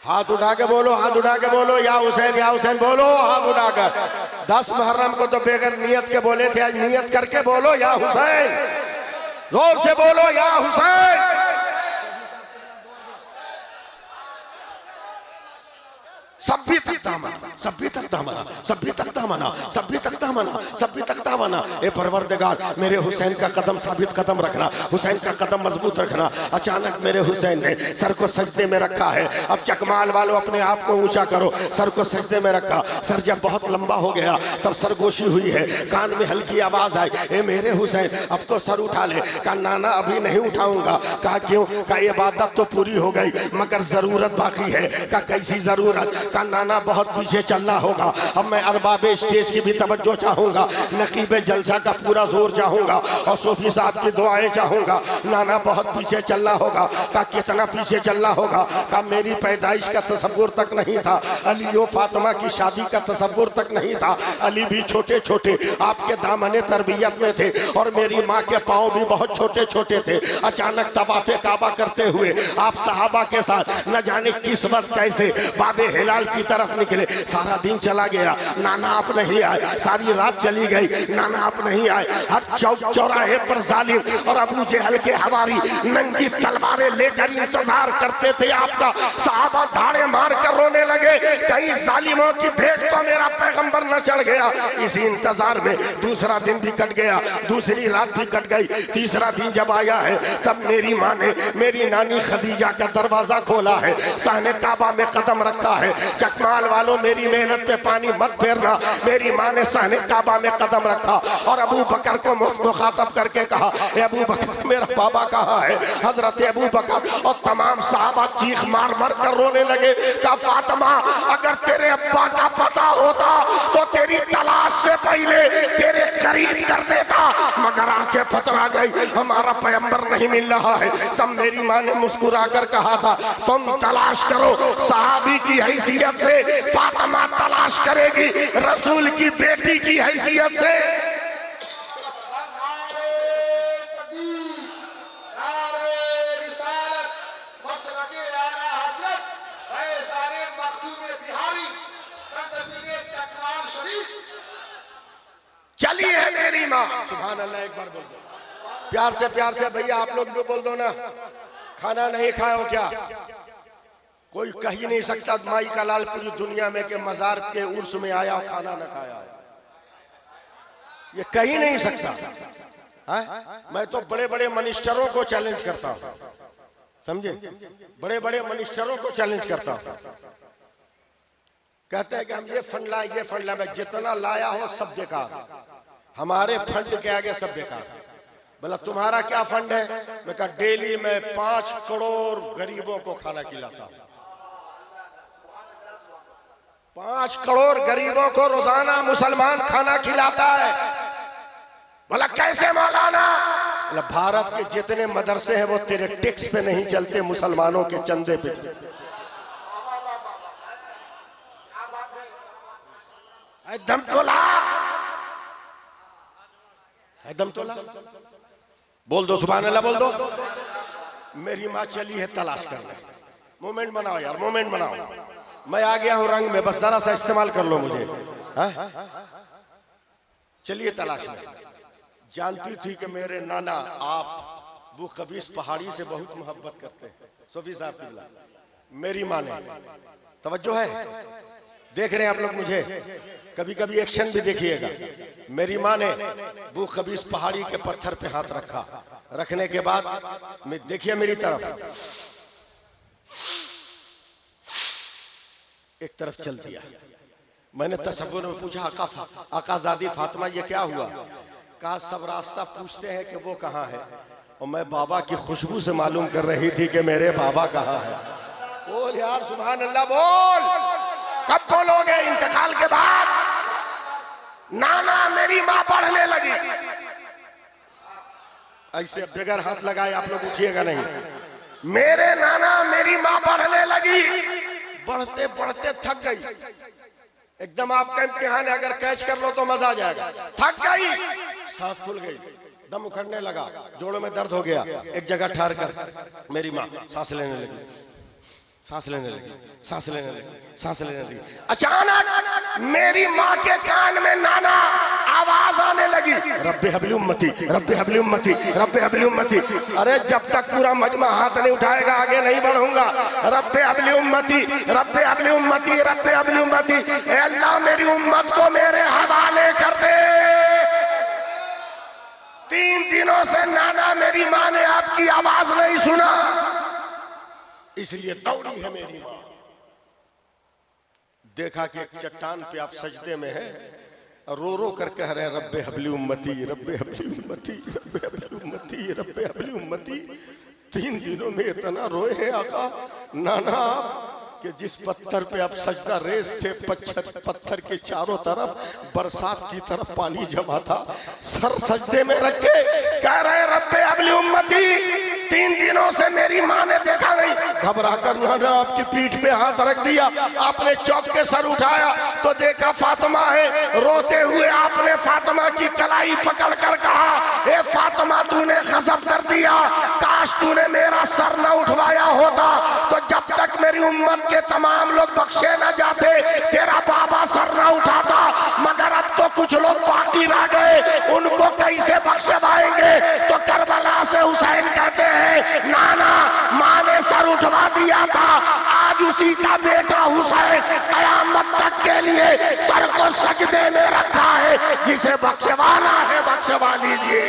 हाथ उठा के बोलो, हाथ उठा के बोलो, या हुसैन बोलो, हाथ उठाकर। 10 मुहर्रम को तो बेगर नियत के बोले थे, आज नियत करके बोलो या हुसैन, जोर से बोलो या हुसैन। सब्जी तकदा माना, सब्जी तकदा माना, सब्जी तकदा माना, सब्जी तकदा माना, सब्जी तकदा माना। ए परवरदिगार, मेरे हुसैन का कदम साबित कदम रखना, हुसैन का कदम मजबूत रखना। अचानक मेरे हुसैन ने सर को सजदे में रखा है। अब चकमाल वालों अपने आप को ऊंचा करो, सर को सजदे में रखा। सर जब बहुत लंबा हो गया तब सरगोशी हुई है, कान में हल्की आवाज आई, ए मेरे हुसैन अब तो सर उठा ले। कहा नाना अभी नहीं उठाऊंगा। कहा क्यों? कहा इबादत तो पूरी हो गई मगर जरूरत बाकी है। कहा कैसी जरूरत? का नाना बहुत पीछे चलना होगा। अब मैं अरबाब स्टेज की भी तवज्जो चाहूंगा, नकीब जलसा का पूरा जोर चाहूंगा और सूफी साहब की दुआएं चाहूंगा। नाना बहुत पीछे चलना होगा। का कितना पीछे चलना होगा? का मेरी पैदाइश का तसव्वुर तक नहीं था, अली और फातिमा की शादी का तसव्वुर तक नहीं था। अली भी छोटे छोटे आपके दामने तरबियत में थे और मेरी माँ के पाँव भी बहुत छोटे छोटे थे। अचानक तवाफ़े काबा करते हुए आप सहाबा के साथ न जाने किस वक्त कैसे बाबे हिलाल की तरफ निकले। सारा दिन चला गया, नाना आप नहीं आए। सारी रात चली गई, नाना आप नहीं आए। हर चौक चौराहे पर जालिम और अबू जहल के हवारी नंगी तलवारें लेकर इंतजार करते थे आपका। सहाबा धाड़े मार कर रोने लगे, कहीं जालिमों की भेंट तो मेरा पैगंबर न चढ़ गया। इसी इंतजार में दूसरा दिन भी कट गया, दूसरी रात भी कट गई। तीसरा दिन जब आया है तब मेरी माँ ने मेरी नानी खदीजा का दरवाजा खोला है, साहने काबा में कदम रखा है। चकमाल वालों मेरी मेहनत पे पानी मत फेरना। मेरी माँ ने साहने काबा में कदम रखा और अबू बकर को मुखातब करके कहा, अबू बकर मेरा बाबा कहाँ है? हजरत अबू बकर और तमाम सहाबा चीख मार मार कर रोने लगे। कहा फातिमा अगर तेरे अब्बा का पता होता तो तेरी तलाश से पहले तेरे करीब कर देता, मगर आंखें फतरा गई, हमारा पैगंबर नहीं मिल रहा है। तब मेरी माँ ने मुस्कुरा कर कहा था, तुम तलाश करो, सहाबी की हैसियत से फातिमा तलाश करेगी, रसूल की बेटी की हैसियत से। चली है मेरी माँ, सुभान अल्लाह। एक बार बोल दो प्यार से भैया, आप लोग भी बोल दो ना। खाना नहीं खाए हो क्या? कोई कह ही नहीं सकता माई का लाल पूरी दुनिया में के मजार के उर्स में आया और खाना न खाया, ये कह ही नहीं सकता है? मैं तो बड़े बड़े मिनिस्टरों को चैलेंज करता हूं, समझे? बड़े बड़े मिनिस्टरों को चैलेंज करता हूं। कहते हैं कि हम ये फंड लाए, ये फंड लाए, मैं जितना लाया हो सब बेकार, हमारे फंड के आगे सब बेकार। बोला तुम्हारा क्या फंड है? मैं कहा डेली मैं 5 करोड़ गरीबों को खाना खिलाता हूं। 5 करोड़ गरीबों को रोजाना मुसलमान खाना खिलाता है। बोला कैसे मौलाना? बोला भारत के जितने मदरसे हैं वो तेरे टैक्स पे नहीं चलते, मुसलमानों के चंदे पे। दम तोला, दम तोला, बोल दो सुभान अल्लाह, बोल दो। मेरी माँ चली है तलाश करने। मोमेंट बनाओ यार, मोमेंट बनाओ। मैं आ गया हूं रंग में, बस जरा सा इस्तेमाल कर लो मुझे। चलिए तलाश में। जानती थी कि मेरे नाना आप वो कबीस पहाड़ी से बहुत मोहब्बत करते हैं, सोफी साहब की बिला। मेरी माँ ने, तवज्जो है, देख रहे हैं आप लोग मुझे, कभी कभी एक्शन भी देखिएगा। मेरी माँ ने वो कबीस पहाड़ी के पत्थर पे हाथ रखा, रखने के बाद देखिए मेरी तरफ, एक तरफ चल दिया। मैंने तसव्वुर में पूछा आकाज़ादी फातिमा ये क्या हुआ? कहा सब रास्ता पूछते हैं कि वो कहाँ है, और मैं बाबा की खुशबू से मालूम कर रही थी कि मेरे बाबा कहाँ है। बोल यार सुभान अल्लाह, बोल। कब बोलोगे? इंतकाल के बाद। नाना मेरी माँ पढ़ने लगी, ऐसे बगैर हाथ लगाए आप लोग उठिएगा नहीं। मेरे नाना मेरी माँ पढ़ने लगी, बढ़ते बढ़ते थक गई। एकदम आपका इम्तिहान है, अगर कैच कर लो तो मजा आ जाएगा। थक गई, सांस फूल गई, दम उखड़ने लगा, जोड़ों में दर्द हो गया। एक जगह ठहर कर मेरी माँ सांस लेने लगी, सांस लेने लगी, सांस लेने लगी, सांस लेने लगी। अचानक मेरी माँ के कान में नाना आवाज आने लगी, रब्बे हबली उम्मती, रब्बे हबली उम्मती, रब्बे हबली उम्मती। अरे जब तक पूरा मजमा हाथ नहीं उठाएगा आगे नहीं बढ़ूंगा। रब्बे हबली उम्मती, रब्बे हबली उम्मती, रब्बे हबली उम्मती। ए अल्लाह मेरी उम्मत को मेरे हवाले कर दे। 3 दिनों से नाना मेरी माँ ने आपकी आवाज नहीं सुना, इसलिए दौड़ी है मेरी माँ। देखा कि एक चट्टान पे आप सजदे में है, रो रो कर कह रहे हैं रब्बे हबली उम्मती, रब्बे हबली उम्मती, रब्बे हबली उम्मती, रब्बे हबली उम्मती। 3 दिनों में इतना रोए हैं आका नाना कि जिस पत्थर पे आप सजदा रेस थे, पत्थर के चारों तरफ बरसात की तरफ पानी जमा था। सर सजदे में रख के कह रहे रब्बे हबली उम्मती। 3 दिनों से मेरी माँ ने देखा नहीं, घबरा कर नाना आपकी पीठ पे हाथ रख दिया। आपने चौक के सर उठाया तो देखा फातिमा है। रोते हुए आपने फातिमा की कलाई पकड़ कर कहा, ए फातिमा तूने गजब कर दिया, काश तूने मेरा सर न उठवाया होता तो जब तक मेरी उम्मत के तमाम लोग बख्शे न जाते तेरा बाबा सर न उठाता। मगर अब तो कुछ लोग बाकी रह गए, उनको कैसे बख्शवाएंगे? तो करबला से हुसैन कहते हैं नाना माँ ने सर उठवा दिया था, आज उसी का बेटा हुसैन कयामत तक के लिए सर को सजदे में रखा है। जिसे बख्शवाना है बख्शवा लीजिए।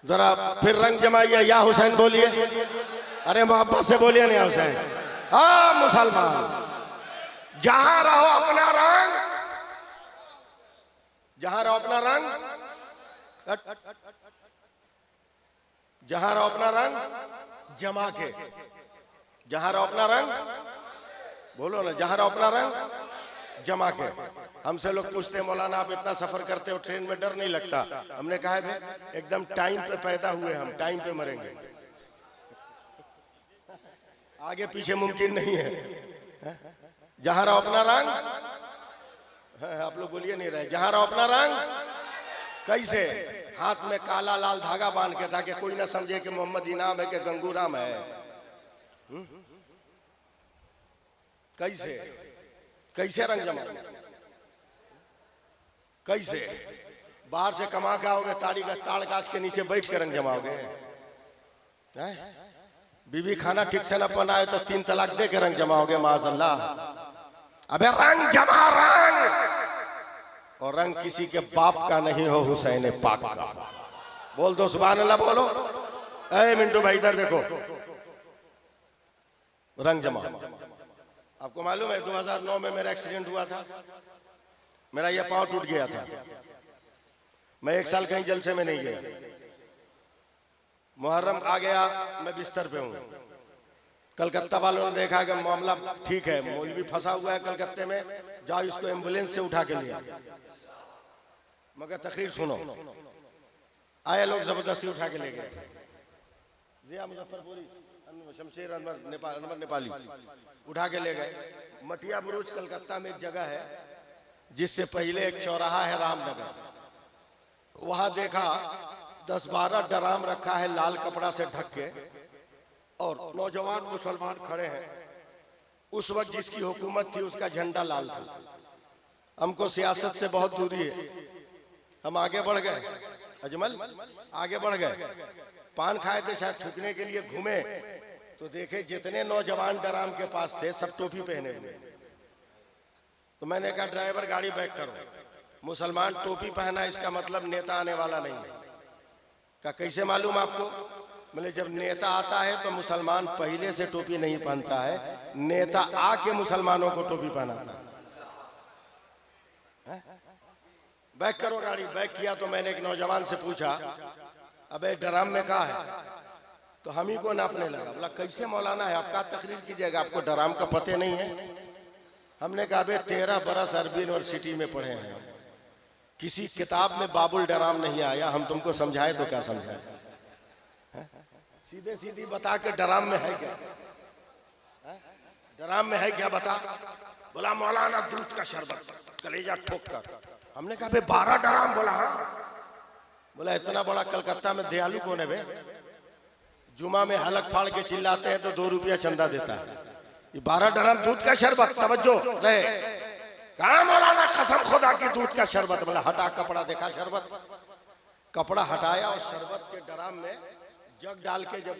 जरा फिर रंग जमाइए, या हुसैन बोलिए। अरे मोहब्बत से बोलिए ना हुसैन। हाँ मुसलमान, जहां रहो अपना रंग जहां रहो अपना रंग, जहां रहो अपना रंग जमा के, जहां रहो अपना रंग, बोलो ना, जहां रहो अपना रंग जमा के। हमसे लोग पूछते हैं मौलाना आप इतना सफर करते हो ट्रेन में डर नहीं लगता? हमने कहा है भाई एकदम टाइम पे पैदा हुए, हम टाइम पे मरेंगे, आगे पीछे मुमकिन नहीं है। जहां रहो अपना रंग, आप लोग बोलिए नहीं रहे, जहां रहो अपना रंग कैसे? हाथ में काला लाल धागा बांध के, ताकि कोई ना समझे कि मोहम्मद इनाम है कि गंगूराम है। कैसे कैसे रंग जमा? कैसे? बाहर से कमा के आओगे, ताड़ी का ताड़ गाछ के नीचे बैठ के रंग जमाओगे? बीवी खाना ठीक से न बनाए तो 3 तलाक दे के रंग जमाओगे? माज़अल्लाह। अबे रंग जमा, रंग, और रंग किसी के बाप का नहीं हो, हुसैन पाक का। बोल दो सुभान अल्लाह, बोलो। ए मिंटू भाई इधर देखो, रंग जमा। आपको मालूम है 2009 में मेरा एक्सीडेंट हुआ था, मेरा यह पांव टूट गया था। मैं 1 साल कहीं जलसे में नहीं गया। मुहर्रम आ गया, मैं बिस्तर पे हूँ। कलकत्ता वालों ने देखा कि मामला ठीक है, मौलवी फंसा हुआ है कलकत्ते में, जाओ इसको एम्बुलेंस से उठा के लिया। मगर तकरीर सुनो, आए लोग जबरदस्ती उठा के ले गए। जिया मुजफ्फरपुरी, शमशेर अनवर नेपाली उठा के ले गए। मटिया बुरुज कलकत्ता में एक जगह है जिससे पहले एक चौराहा है रामनगर, वहां देखा 10-12 ड्राम रखा है लाल कपड़ा से ढक के, और नौजवान मुसलमान खड़े हैं। उस वक्त जिसकी हुकूमत थी उसका झंडा लाल था। हमको सियासत से बहुत दूरी है, हम आगे बढ़ गए। अजमल आगे बढ़ गए, पान खाए थे, शायद थूकने के लिए घूमे तो देखे जितने नौजवान ड्राम के पास थे सब टोपी पहने हुए। तो मैंने कहा ड्राइवर गाड़ी बैक करो, मुसलमान टोपी पहना इसका मतलब नेता आने वाला नहीं है। का कैसे मालूम आपको? मतलब जब नेता आता है तो मुसलमान पहले से टोपी नहीं पहनता है, नेता आके मुसलमानों को टोपी पहनाता है। बैक करो गाड़ी। बैक किया तो मैंने एक नौजवान से पूछा, अबे ड्राम में कहा है? तो हम ही को नापने लगा। बोला कैसे मौलाना है, आपका तकरीर कीजिएगा, आपको ड्राम का पते नहीं है? हमने कहा अबे 13 बरस अरबी यूनिवर्सिटी में पढ़े हैं, किसी किताब में बाबुल ड्राम नहीं आया, हम तुमको समझाए तो क्या समझाए? सीधे सीधी बता के ड्राम में है क्या? ड्राम में है क्या बता? बोला मौलाना दूध का शरबत, कलेजा ठोक कर। हमने कहा 12 ड्राम? बोला हाँ। बोला इतना बड़ा कलकत्ता में दयालु कौन है बे? जुमा में हलक फाड़ के चिल्लाते हैं तो 2 रुपया चंदा देता है, ये 12 ड्राम दूध का शरबत? तवज्जो रहे। कहा मौलाना कसम खुदा की दूध का शरबत? बोला हटा कपड़ा, देखा शरबत? कपड़ा हटाया और शरबत के ड्राम में जग डाल के जब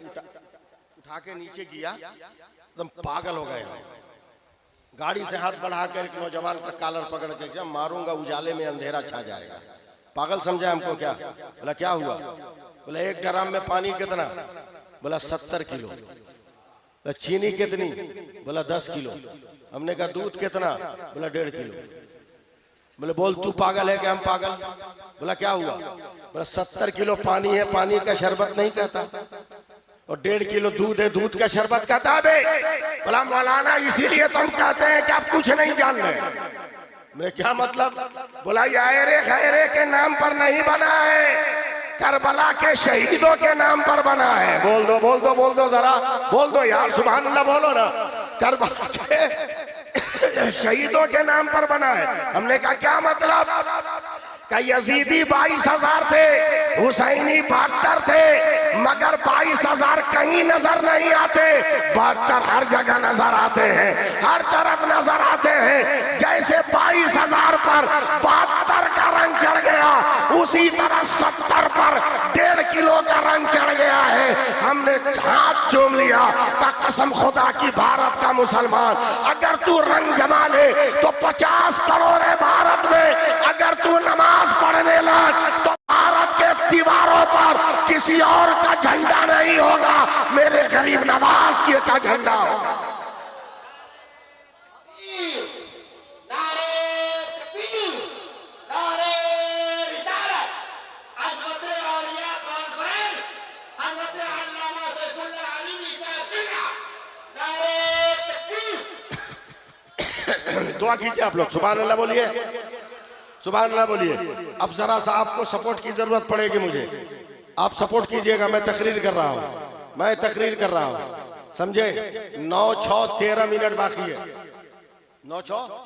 उठा के नीचे किया, एकदम पागल हो गए। गाड़ी से हाथ बढ़ाकर एक नौजवान का कॉलर पकड़ के, जब मारूंगा उजाले में अंधेरा छा जाएगा। पागल समझा हमको क्या? बोला क्या हुआ? बोला 1 ड्राम में पानी कितना? बोला 70 किलो। बोला चीनी कितनी? बोला 10 किलो। हमने कहा दूध कितना? बोला 1.5 किलो। बोले बोल तू पागल है कि हम पागल? बोला क्या हुआ? बोला 70 किलो पानी है, पानी का शरबत नहीं कहता, और 1.5 किलो दूध है, दूध का शरबत कहता है। बोला मौलाना इसीलिए तो हम कहते हैं कि आप कुछ नहीं जान रहे। मैं क्या मतलब? बोला ये आयरे खैरे के नाम पर नहीं बना है, करबला के शहीदों के नाम पर बना है। बोल दो बोल दो बोल दो, जरा बोल दो यार, सुभान अल्लाह बोलो ना। करबला के शहीदों के नाम पर बना है। हमने कहा क्या मतलब? का यजीदी 22,000 थे, हुसैनी 72 थे, मगर 22,000 कहीं नजर नहीं आते, 72 हर जगह नजर आते हैं, हर तरफ नजर आते हैं। जैसे 22,000 पर 72 का रंग चढ़ गया, उसी तरह 70 पर 1.5 किलो का रंग चढ़ गया है। हमने हाथ चूम लिया, का कसम खुदा की भारत का मुसलमान, अगर तू रंग जमा ले तो 50 करोड़ है भारत में। अगर तू नमाज पढ़ने लग तो भारत के दीवारों पर किसी और का झंडा नहीं होगा, मेरे गरीब नवाज की का झंडा होगा। नारे तकबीर, नारे दुआ कीजिए आप लोग, सुभान अल्लाह बोलिए, सुभान अल्लाह बोलिए। अब जरा सा आपको सपोर्ट की जरूरत पड़ेगी मुझे, आप सपोर्ट कीजिएगा। मैं तकरीर कर रहा हूँ, मैं तकरीर कर रहा हूँ, समझे। 9:06 13 बाकी है, 9:06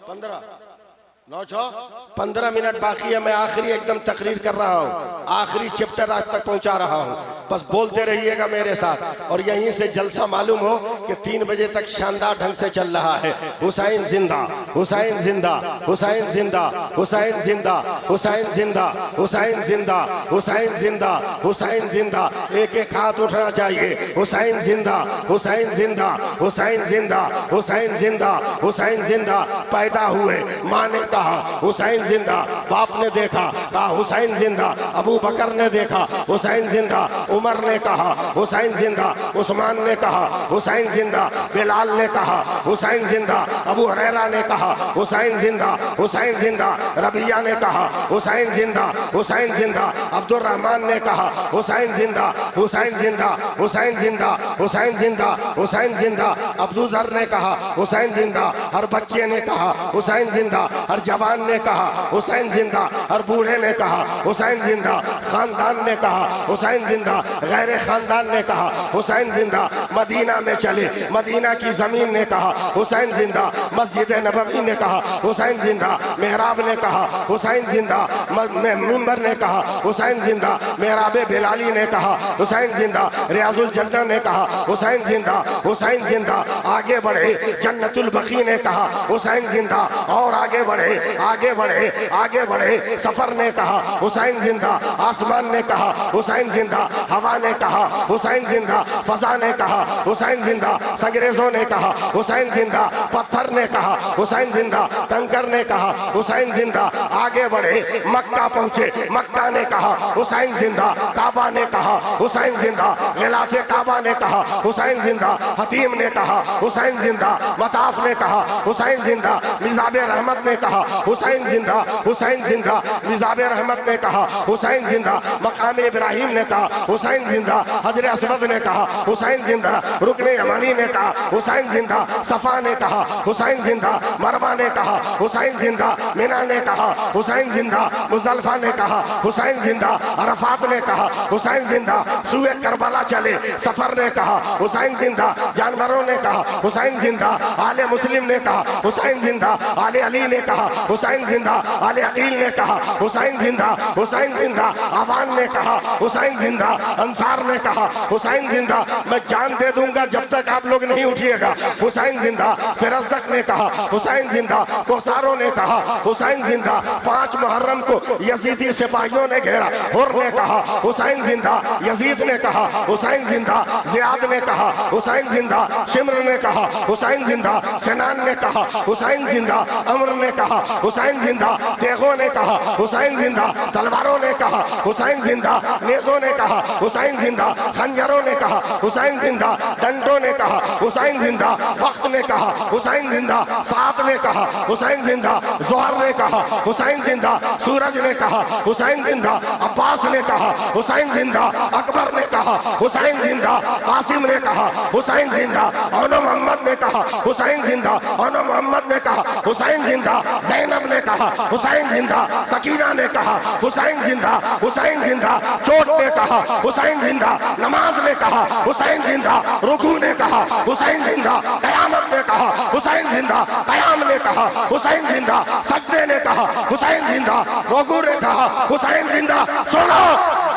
15 मिनट बाकी है। मैं आखिरी एकदम तकरीर कर रहा हूँ, आखिरी चैप्टर आज तक पहुंचा रहा हूँ, बस बोलते रहिएगा मेरे साथ। और यहीं से जलसा मालूम हो कि 3 बजे तक शानदार ढंग से चल रहा है। हुसैन जिंदा, हुसैन जिंदा, हुसैन जिंदा, हुसैन जिंदा, हुसैन जिंदा, हुसैन जिंदा, हुसैन जिंदा, हुसैन जिंदा। एक एक हाथ उठना चाहिए। हुसैन जिंदा, हुसैन जिंदा, हुसैन जिंदा, हुसैन जिंदा, हुसैन जिंदा। पैदा हुए, माँ ने कहा हुसैन जिंदा, बाप ने देखा, कहा हुसैन जिंदा, अबू बकर ने देखा हुसैन जिंदा, उमर ने कहा हुसैन जिंदा, उस्मान ने कहा हुसैन जिंदा, बिलाल ने कहा हुसैन जिंदा, अबू हुरैरा ने कहा हुसैन जिंदा, हुसैन जिंदा, रबिया ने कहा हुसैन जिंदा, हुसैन जिंदा, अब्दुल रहमान ने कहा हुसैन जिंदा, हुसैन जिंदा, हुसैन जिंदा, हुसैन जिंदा, हुसैन जिंदा, अब्दुल जर ने कहा हुसैन जिंदा, हर बच्चे ने कहा हुसैन जिंदा, हर जवान ने कहा हुसैन जिंदा, हर बूढ़े ने कहा हुसैन जिंदा, खानदान ने कहा हुसैन जिंदा, गैर खानदान ने कहा हुसैन जिंदा। मदीना में चले, मदीना की जमीन ने कहा हुसैन जिंदा, मस्जिद नबवी ने कहा हुसैन जिंदा, मेहराब ने कहा हुसैन जिंदा, मिंबर ने कहा हुसैन जिंदा, मेहराब बिलाली ने कहा हुसैन जिंदा, रियाजुल जन्नह ने कहा हुसैन जिंदा, हुसैन जिंदा। आगे बढ़े, जन्नतुल बकी ने कहा हुसैन जिंदा, और आगे बढ़े, आगे बढ़े, आगे बढ़े। सफर ने कहा हुसैन जिंदा, आसमान ने कहा हुसैन जिंदा, हवा ने कहा हुसैन जिंदा, फजा ने कहा हुसैन जिंदा, संगरेजों ने कहा हुसैन जिंदा, पत्थर ने कहा हुसैन जिंदा, कंकर ने कहा हुसैन जिंदा। आगे बढ़े, मक्का पहुंचे, मक्का ने कहा हुसैन जिंदा, काबा ने कहा हुसैन जिंदा, गिलाफे काबा ने कहा हुसैन जिंदा, हतीम ने कहा हुसैन जिंदा, मताफ ने कहा हुसैन जिंदा, मिजाबे रहमत ने कहा हुसैन जिंदा, हुसैन जिंदा, मिजाबे रहमत ने कहा हुसैन जिंदा, मकाम इब्राहिम ने कहा हुसैन जिंदा, हजरे असवद ने कहा हुसैन जिंदा, रुकने यमानी ने कहा हुसैन जिंदा, सफा ने कहा हुसैन जिंदा, मरवा ने कहा हुसैन जिंदा, मिना ने कहा हुसैन जिंदा, मुजदलिफा ने कहा हुसैन जिंदा, अरफात ने कहा हुसैन जिंदा, सूए करबला चले, सफर ने कहा हुसैन जिंदा, जानवरों ने कहा हुसैन जिंदा, आले मुस्लिम ने कहा हुसैन जिंदा, आले अली ने कहा हुसैन जिंदा, आले अकील ने कहा हुसैन जिंदा, हुसैन जिंदा, आवान ने कहा हुसैन जिंदा, अंसार ने कहा हुसैन जिंदा। मैं जान दे दूंगा जब तक आप लोग नहीं उठिएगा। हुसैन जिंदा, फिरजदक ने कहा हुसैन जिंदा, कोसारों ने कहा हुसैन जिंदा। 5 मुहर्रम को यजीदी सिपाहियों ने घेरा, हुर ने कहा हुसैन जिंदा, यजीद ने कहा हुसैन जिंदा, जियाद ने कहा हुसैन जिंदा, शिमर ने कहा हुसैन जिंदा, सिनान ने कहा हुसैन जिंदा, अमर ने कहा हुसैन जिंदा, तेगों ने कहा हुसैन जिंदा, तलवारों ने कहा हुसैन जिंदा, नेजों ने कहा हुसैन जिंदा, खंजरों ने कहा हुसैन जिंदा, डंडों ने कहा हुसैन जिंदा, वक्त ने कहा हुसैन जिंदा, सात ने कहा हुसैन जिंदा, जोहर ने कहा हुसैन जिंदा, सूरज ने कहा हुसैन जिंदा, अब्बास ने कहा हुसैन जिंदा, अकबर ने कहा हुसैन जिंदा, कासिम ने कहा हुसैन जिंदा, औनो मोहम्मद ने कहा हुसैन जिंदा, औनो मोहम्मद ने कहा हुसैन जिंदा, जैनब ने कहा हुसैन जिंदा, सकीना ने कहा हुसैन जिंदा, हुसैन जिंदा, चोट ने कहा हुसैन जिंदा, नमाज ने कहा हुसैन जिंदा, रुकू ने कहा हुसैन जिंदा, कयामत ने कहा हुसैन जिंदा, कयाम ने कहा हुसैन जिंदा, सजदे ने कहा हुसैन जिंदा, रुकू ने कहा हुसैन जिंदा। सुनो,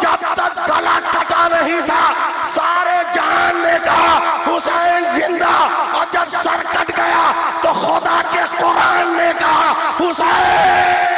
जब तक गला कटा नहीं था सारे जहान ने कहा हुसैन जिंदा, और जब सर कट गया तो खुदा के कुरान ने कहा हुसैन।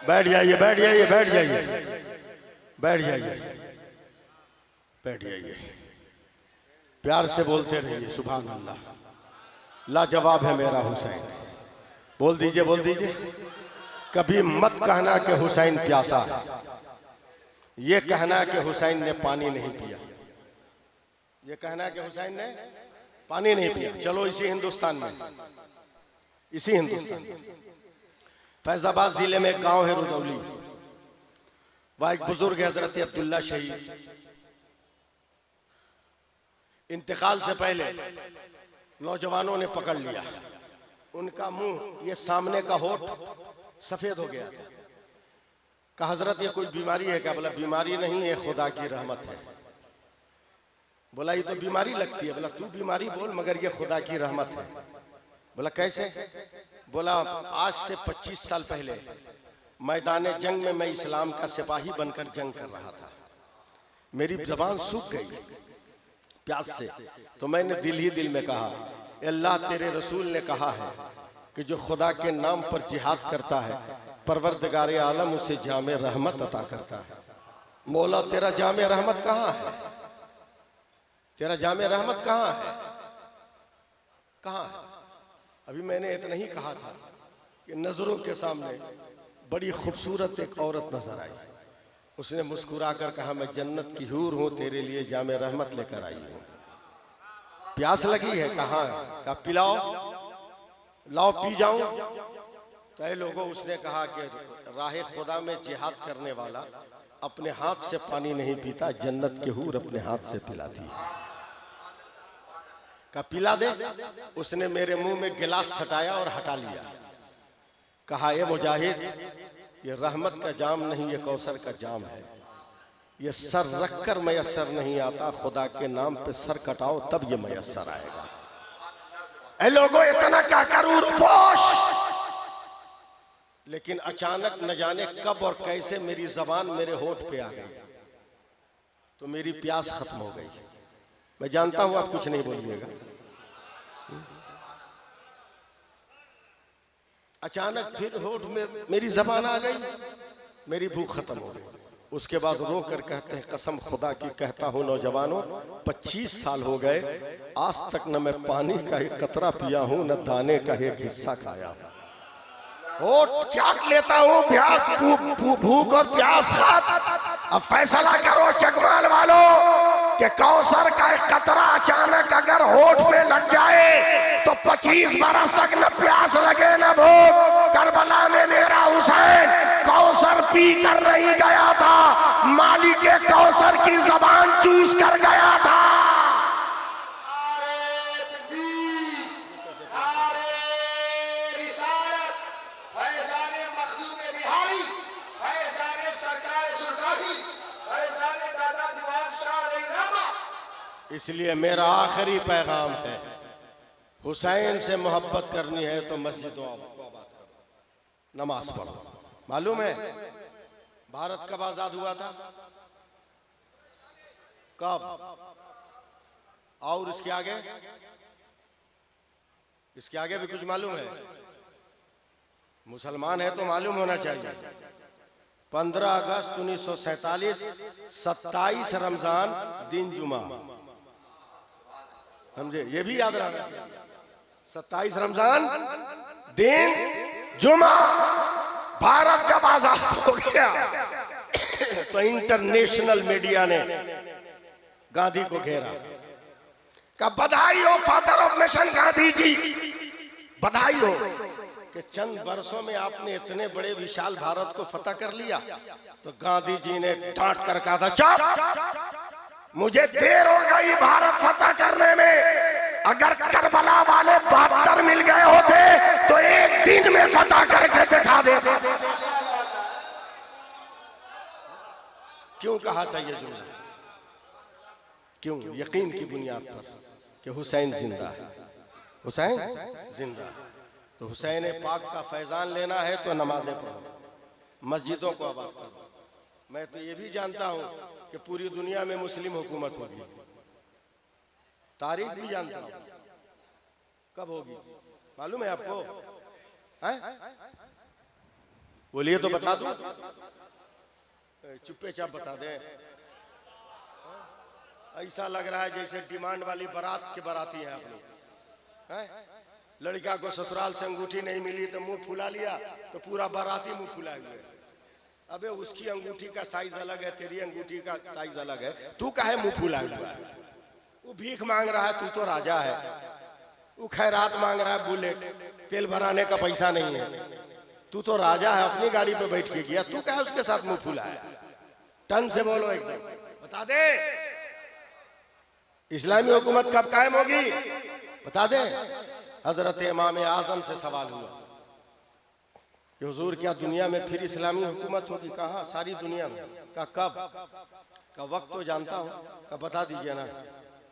बैठ जाइए, बैठ जाइए, बैठ जाइए, बैठ जाइए, बैठ जाइए। प्यार से बोलते रहिए सुभान अल्लाह। लाजवाब है मेरा हुसैन। बोल दीजिए, बोल दीजिए। कभी मत कहना कि हुसैन प्यासा है, ये कहना कि हुसैन ने पानी नहीं पिया, ये कहना कि हुसैन ने पानी नहीं पिया। चलो इसी हिंदुस्तान में, इसी हिंदुस्तान में फैजाबाद जिले में एक गांव है रुदौली, वह एक बुजुर्ग है हजरत अब्दुल्ला शहीद, इंतकाल से पहले नौजवानों ने पकड़ लिया, उनका मुंह ये सामने का होठ सफेद हो गया था। कहा हजरत ये कोई बीमारी है क्या? बोला बीमारी नहीं है, खुदा की रहमत है। बोला ये तो बीमारी लगती है। बोला तू बीमारी बोल मगर ये खुदा की रहमत है। बोला कैसे? बोला आज से 25 साल पहले मैदान जंग में मैं इस्लाम का सिपाही बनकर जंग कर रहा था, मेरी जबान सूख गई प्यास से, तो मैंने दिल ही दिल में कहा अल्लाह तेरे रसूल ने कहा है कि जो खुदा के नाम पर जिहाद करता है परवरदिगार आलम उसे जामे रहमत अता करता है। मौला तेरा जामे रहमत कहाँ है? तेरा जामे रहमत कहाँ है? कहाँ है? अभी मैंने इतना ही कहा था कि नजरों के सामने बड़ी खूबसूरत एक औरत नजर आई, उसने मुस्कुराकर कहा मैं जन्नत की हूर हूं, तेरे लिए जामे रहमत लेकर आई हूं। प्यास लगी है? कहाँ है? कहा पिलाओ, लाओ पी जाऊं। तो ऐ लोगों, उसने कहा कि राह खुदा में जिहाद करने वाला अपने हाथ से पानी नहीं पीता, जन्नत की हूर अपने हाथ से पिलाती है। कहा पिला दे। उसने मेरे मुंह में गिलास सटाया और हटा लिया। कहा ये मुजाहिद, ये रहमत का जाम नहीं, ये कौसर का जाम है, ये सर रखकर मयसर नहीं आता, खुदा के नाम पे सर कटाओ तब ये मयसर आएगा। ऐ लोगों, इतना क्या करूं रुपोश, लेकिन अचानक न जाने कब और कैसे मेरी जबान मेरे होठ पे आ गई, तो मेरी प्यास खत्म हो गई। मैं जानता हूं आप कुछ नहीं बोलिएगा। अचानक फिर होठ में मेरी जबान आ गई, मेरी भूख खत्म हो गई। उसके बाद रो कर कहते हैं कसम खुदा की कहता हूं नौजवानों, 25 साल हो गए, आज तक न मैं पानी का एक कतरा पिया हूं, न दाने का एक हिस्सा खाया हूं। होठ चाट लेता हूं भूख और प्यास खात। अब फैसला करो जगवाल वालों कि कौसर का एक कतरा अचानक अगर होठ पे लग जाए तो 25 बरस तक न प्यास लगे न भूख। करबला में मेरा हुसैन कौसर पी कर नहीं गया था, मालिक कौसर की जबान चूस कर गया था। इसलिए मेरा आखिरी पैगाम है, हुसैन से मोहब्बत करनी है तो मस्जिदों को आबाद करो, नमाज पढ़ो। मालूम है भारत कब आजाद हुआ था? कब? और इसके आगे, इसके आगे भी कुछ मालूम है? मुसलमान है तो मालूम होना चाहिए। 15 अगस्त 1947, 27 रमजान दिन जुमा, समझे? ये भी याद रखना। 27 रमजान दिन जुमा, भारत जब आजाद हो गया तो इंटरनेशनल मीडिया ने गांधी को घेरा। का बधाई हो father of nation Gandhi ji, बधाई हो कि चंद वर्षों में आपने इतने बड़े विशाल भारत को फतह कर लिया। तो गांधी जी ने डांट कर कहा था चुप, मुझे देर हो गई भारत फतह करने में, अगर करबला वाले 72 मिल गए होते तो एक दिन में फतह करके दिखा देते। क्यों कहा था ये जुमला? क्यों? यकीन की बुनियाद पर कि हुसैन जिंदा है, हुसैन जिंदा है। तो हुसैन पाक का फैजान लेना है तो नमाजें पढ़ो, मस्जिदों को आबाद करो। मैं तो ये भी जानता हूं कि पूरी दुनिया में मुस्लिम हुकूमत होगी, तारीख भी जानता हूं कब होगी, मालूम है आपको? हैं? बोलिए तो बता दूं, चुप्पे चाप बता दे। ऐसा लग रहा है जैसे डिमांड वाली बारात के बाराती हैं आप लोग। लड़का को ससुराल से अंगूठी नहीं मिली तो मुंह फुला लिया, तो पूरा बाराती मुंह फुलाए हुए। अबे उसकी अंगूठी का साइज अलग है, तेरी अंगूठी का साइज अलग है, तू काहे मुंह फुलाए हुआ है? वो भीख मांग रहा है, तू तो राजा है। वो खैरात मांग रहा है, बुलेट तेल भराने का पैसा नहीं है, तू तो राजा है, अपनी गाड़ी पे बैठ के गया, तू काहे उसके साथ मुंह फुलाया? टन से बोलो एकदम, बता दे इस्लामी हुकूमत कब कायम होगी, बता दे। हजरत इमाम आजम से सवाल हुआ कि हुजूर क्या दुनिया में फिर इस्लामी हुकूमत होगी? कहाँ? सारी दुनिया में। का कब? का वक्त तो जानता हूँ, का बता दीजिए ना,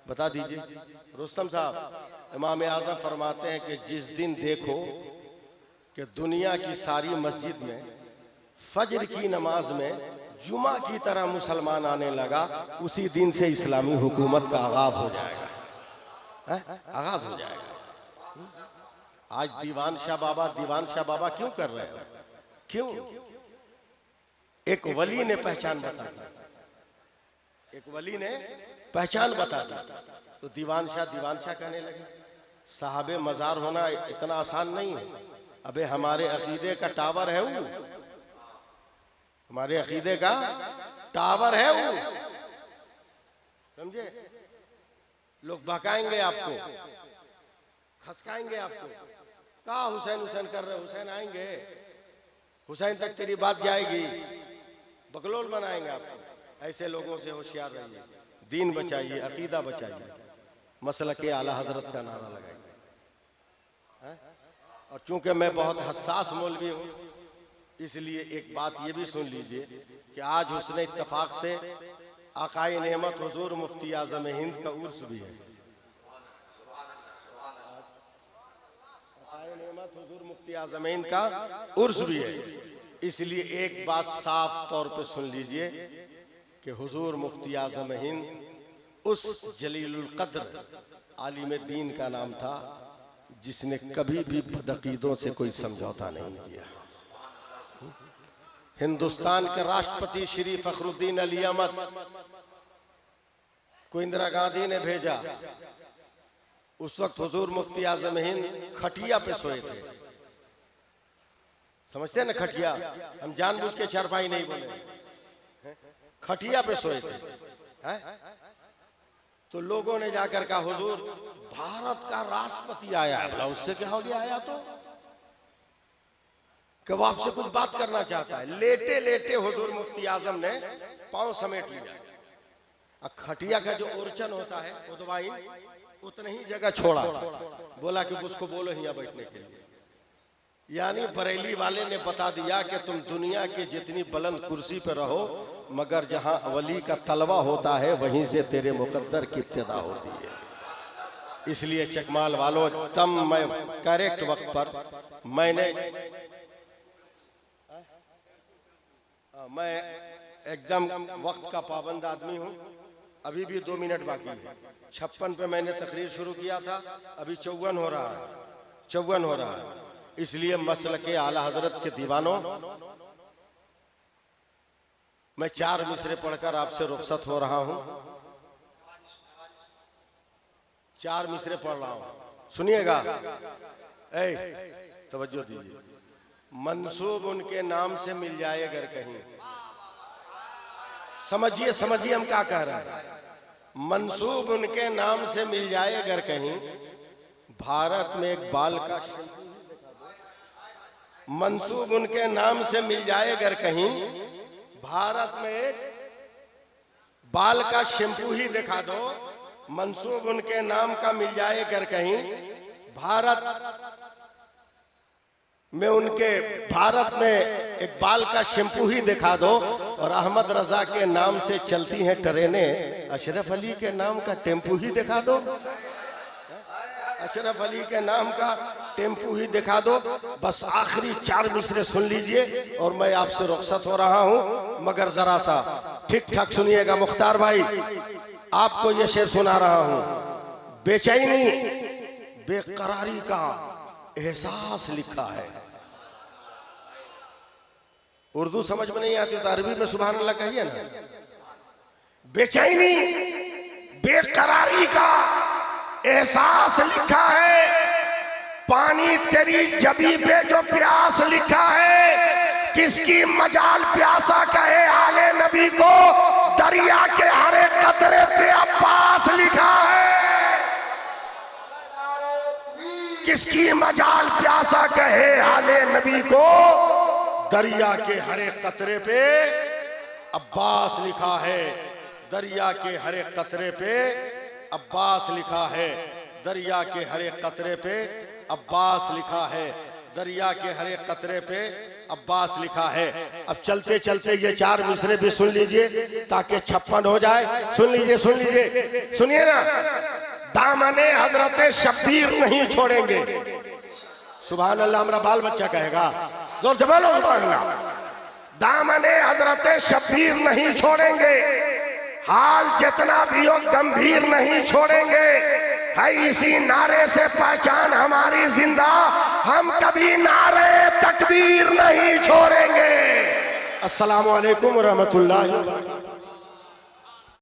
बता दीजिए। रुस्तम साहब, इमाम आजम फरमाते हैं कि जिस दिन देखो कि दुनिया की सारी मस्जिद में फजर की नमाज में जुमा की तरह मुसलमान आने लगा, उसी दिन से इस्लामी हुकूमत का आगाज हो जाएगा। आगाज हो जाएगा। आज दीवान शाह बाबा क्यों कर रहे हो? क्यों? एक वली ने पहचान बता दी, एक वली ने पहचान बता दी, तो दीवान शाह कहने लगे। साहबे मजार होना इतना आसान नहीं है। अबे हमारे अकीदे का टावर है वो, हमारे अकीदे का टावर है वो, समझे? लोग बहकाएंगे आपको, खसकाएंगे आपको। कहा हुसैन हुसैन कर रहे, हुसैन आएंगे, हुसैन तक तेरी बात जाएगी, बकलोल बनाएंगे आपको। ऐसे लोगों से होशियार रहिए, दीन बचाइए, अकीदा बचाइए, मसलक आला हजरत का नारा लगाइए। और चूंकि मैं बहुत हसास मौलवी हूं, इसलिए एक बात ये भी सुन लीजिए कि आज हुस्न इत्तफाक से आकाए नेमत हुजूर मुफ्ती आजम हिंद का उर्स भी है। आकाए नेमत हुजूर मुफ्ती आजम हिंद का उर्स भी है। इसलिए एक बात साफ तौर पे सुन लीजिए कि हुजूर मुफ्ती आजम हिंद उस जलीलुल कद्र आलिम दीन का नाम था जिसने कभी भी बदअकीदों से कोई समझौता नहीं किया। हिंदुस्तान के राष्ट्रपति श्री फखरुद्दीन अली अहमद को इंदिरा गांधी ने भेजा। उस वक्त हुजूर मुफ्ती आजम हिंद खटिया पे सोए थे। समझते हैं ना खटिया? हम जानबूझ के चारपाई नहीं बोले, खटिया पे सोए थे। तो लोगों ने जाकर कहा हुजूर भारत का राष्ट्रपति आया है। बोला उससे क्या हो गया? आया तो कि वो आपसे कुछ बात करना चाहता है। लेटे लेटे हुजूर मुफ्ती आजम ने पांव समेट लिया। अब खटिया का जो ओरचन होता है उदवाइन, उतनी ही जगह छोड़ा, बोला कि उसको बोलो यहाँ बैठने के लिए। यानी बरेली वाले ने बता दिया कि तुम दुनिया की जितनी बुलंद कुर्सी पर रहो, मगर जहां वली का तलवा होता है वहीं से तेरे मुकद्दर की इब्तिदा होती है। इसलिए चकमाल वालों, तम मैं करेक्ट वक्त पर मैं एकदम वक्त का पाबंद आदमी हूं। अभी भी 2 मिनट बाकी है। 56 पे मैंने तकरीर शुरू किया था, अभी 54 हो रहा है, 54 हो रहा है। इसलिए मसलके आला हजरत के दीवानों, मैं 4 मिसरे पढ़कर आपसे रुखसत हो रहा हूं। 4 मिसरे पढ़ रहा हूं, सुनिएगा। तवज्जो दीजिए। मंसूब उनके नाम से मिल जाए अगर कहीं, समझिए समझिए हम क्या कह रहे हैं। मंसूब उनके नाम से मिल जाए अगर कहीं, भारत में एक बाल का मंसूब उनके नाम से मिल जाए अगर कहीं, भारत में एक बाल का शैम्पू ही दिखा दो। मंसूब उनके नाम का मिल जाए अगर कहीं, भारत में एक बाल का शैम्पू ही दिखा दो। और अहमद रजा के नाम से चलती हैं ट्रेनें, अशरफ अली के नाम का टेम्पू ही दिखा दो। अशरफ अली के नाम का टेम्पू ही दिखा दो। बस आखिरी 4 मिसरे सुन लीजिए और मैं आपसे रुखसत हो रहा हूं। मगर जरा सा ठीक ठाक सुनिएगा मुख्तार भाई, आपको ये शेर सुना रहा हूं। बेचैनी बेकरारी का एहसास लिखा है। उर्दू समझ में नहीं आती तो अरबी में सुभान अल्लाह कहिए ना। बेचैनी बेकरारी का एहसास लिखा है, पानी तेरी जबी पे जो प्यास लिखा है, किसकी मजाल प्यासा कहे आले नबी को, दरिया के हर एक कतरे पे अब्बास लिखा है। किसकी मजाल प्यासा कहे आले नबी को, दरिया के हर एक कतरे पे अब्बास लिखा है। दरिया के हर एक कतरे पे अब्बास लिखा है। दरिया के हर एक कतरे पे अब्बास लिखा है। दरिया के हर एक कतरे पे अब्बास लिखा है। अब चलते चलते ये चार मिसरे भी सुन लीजिए ताकि 56 हो जाए। सुन लीजिए, सुन लीजिए, सुनिए ना। दामने हजरत शब्बीर नहीं छोड़ेंगे। सुभान अल्लाह, हमारा बाल बच्चा कहेगा, जोर से बोलो सुभान अल्लाह। दामने हजरत शब्बीर नहीं छोड़ेंगे, हाल जितना भी हो गंभीर नहीं छोड़ेंगे। है इसी नारे से पहचान हमारी जिंदा, हम कभी नारे तकबीर नहीं छोड़ेंगे। अस्सलामु अलैकुम व रहमतुल्लाहि व बरकातहू।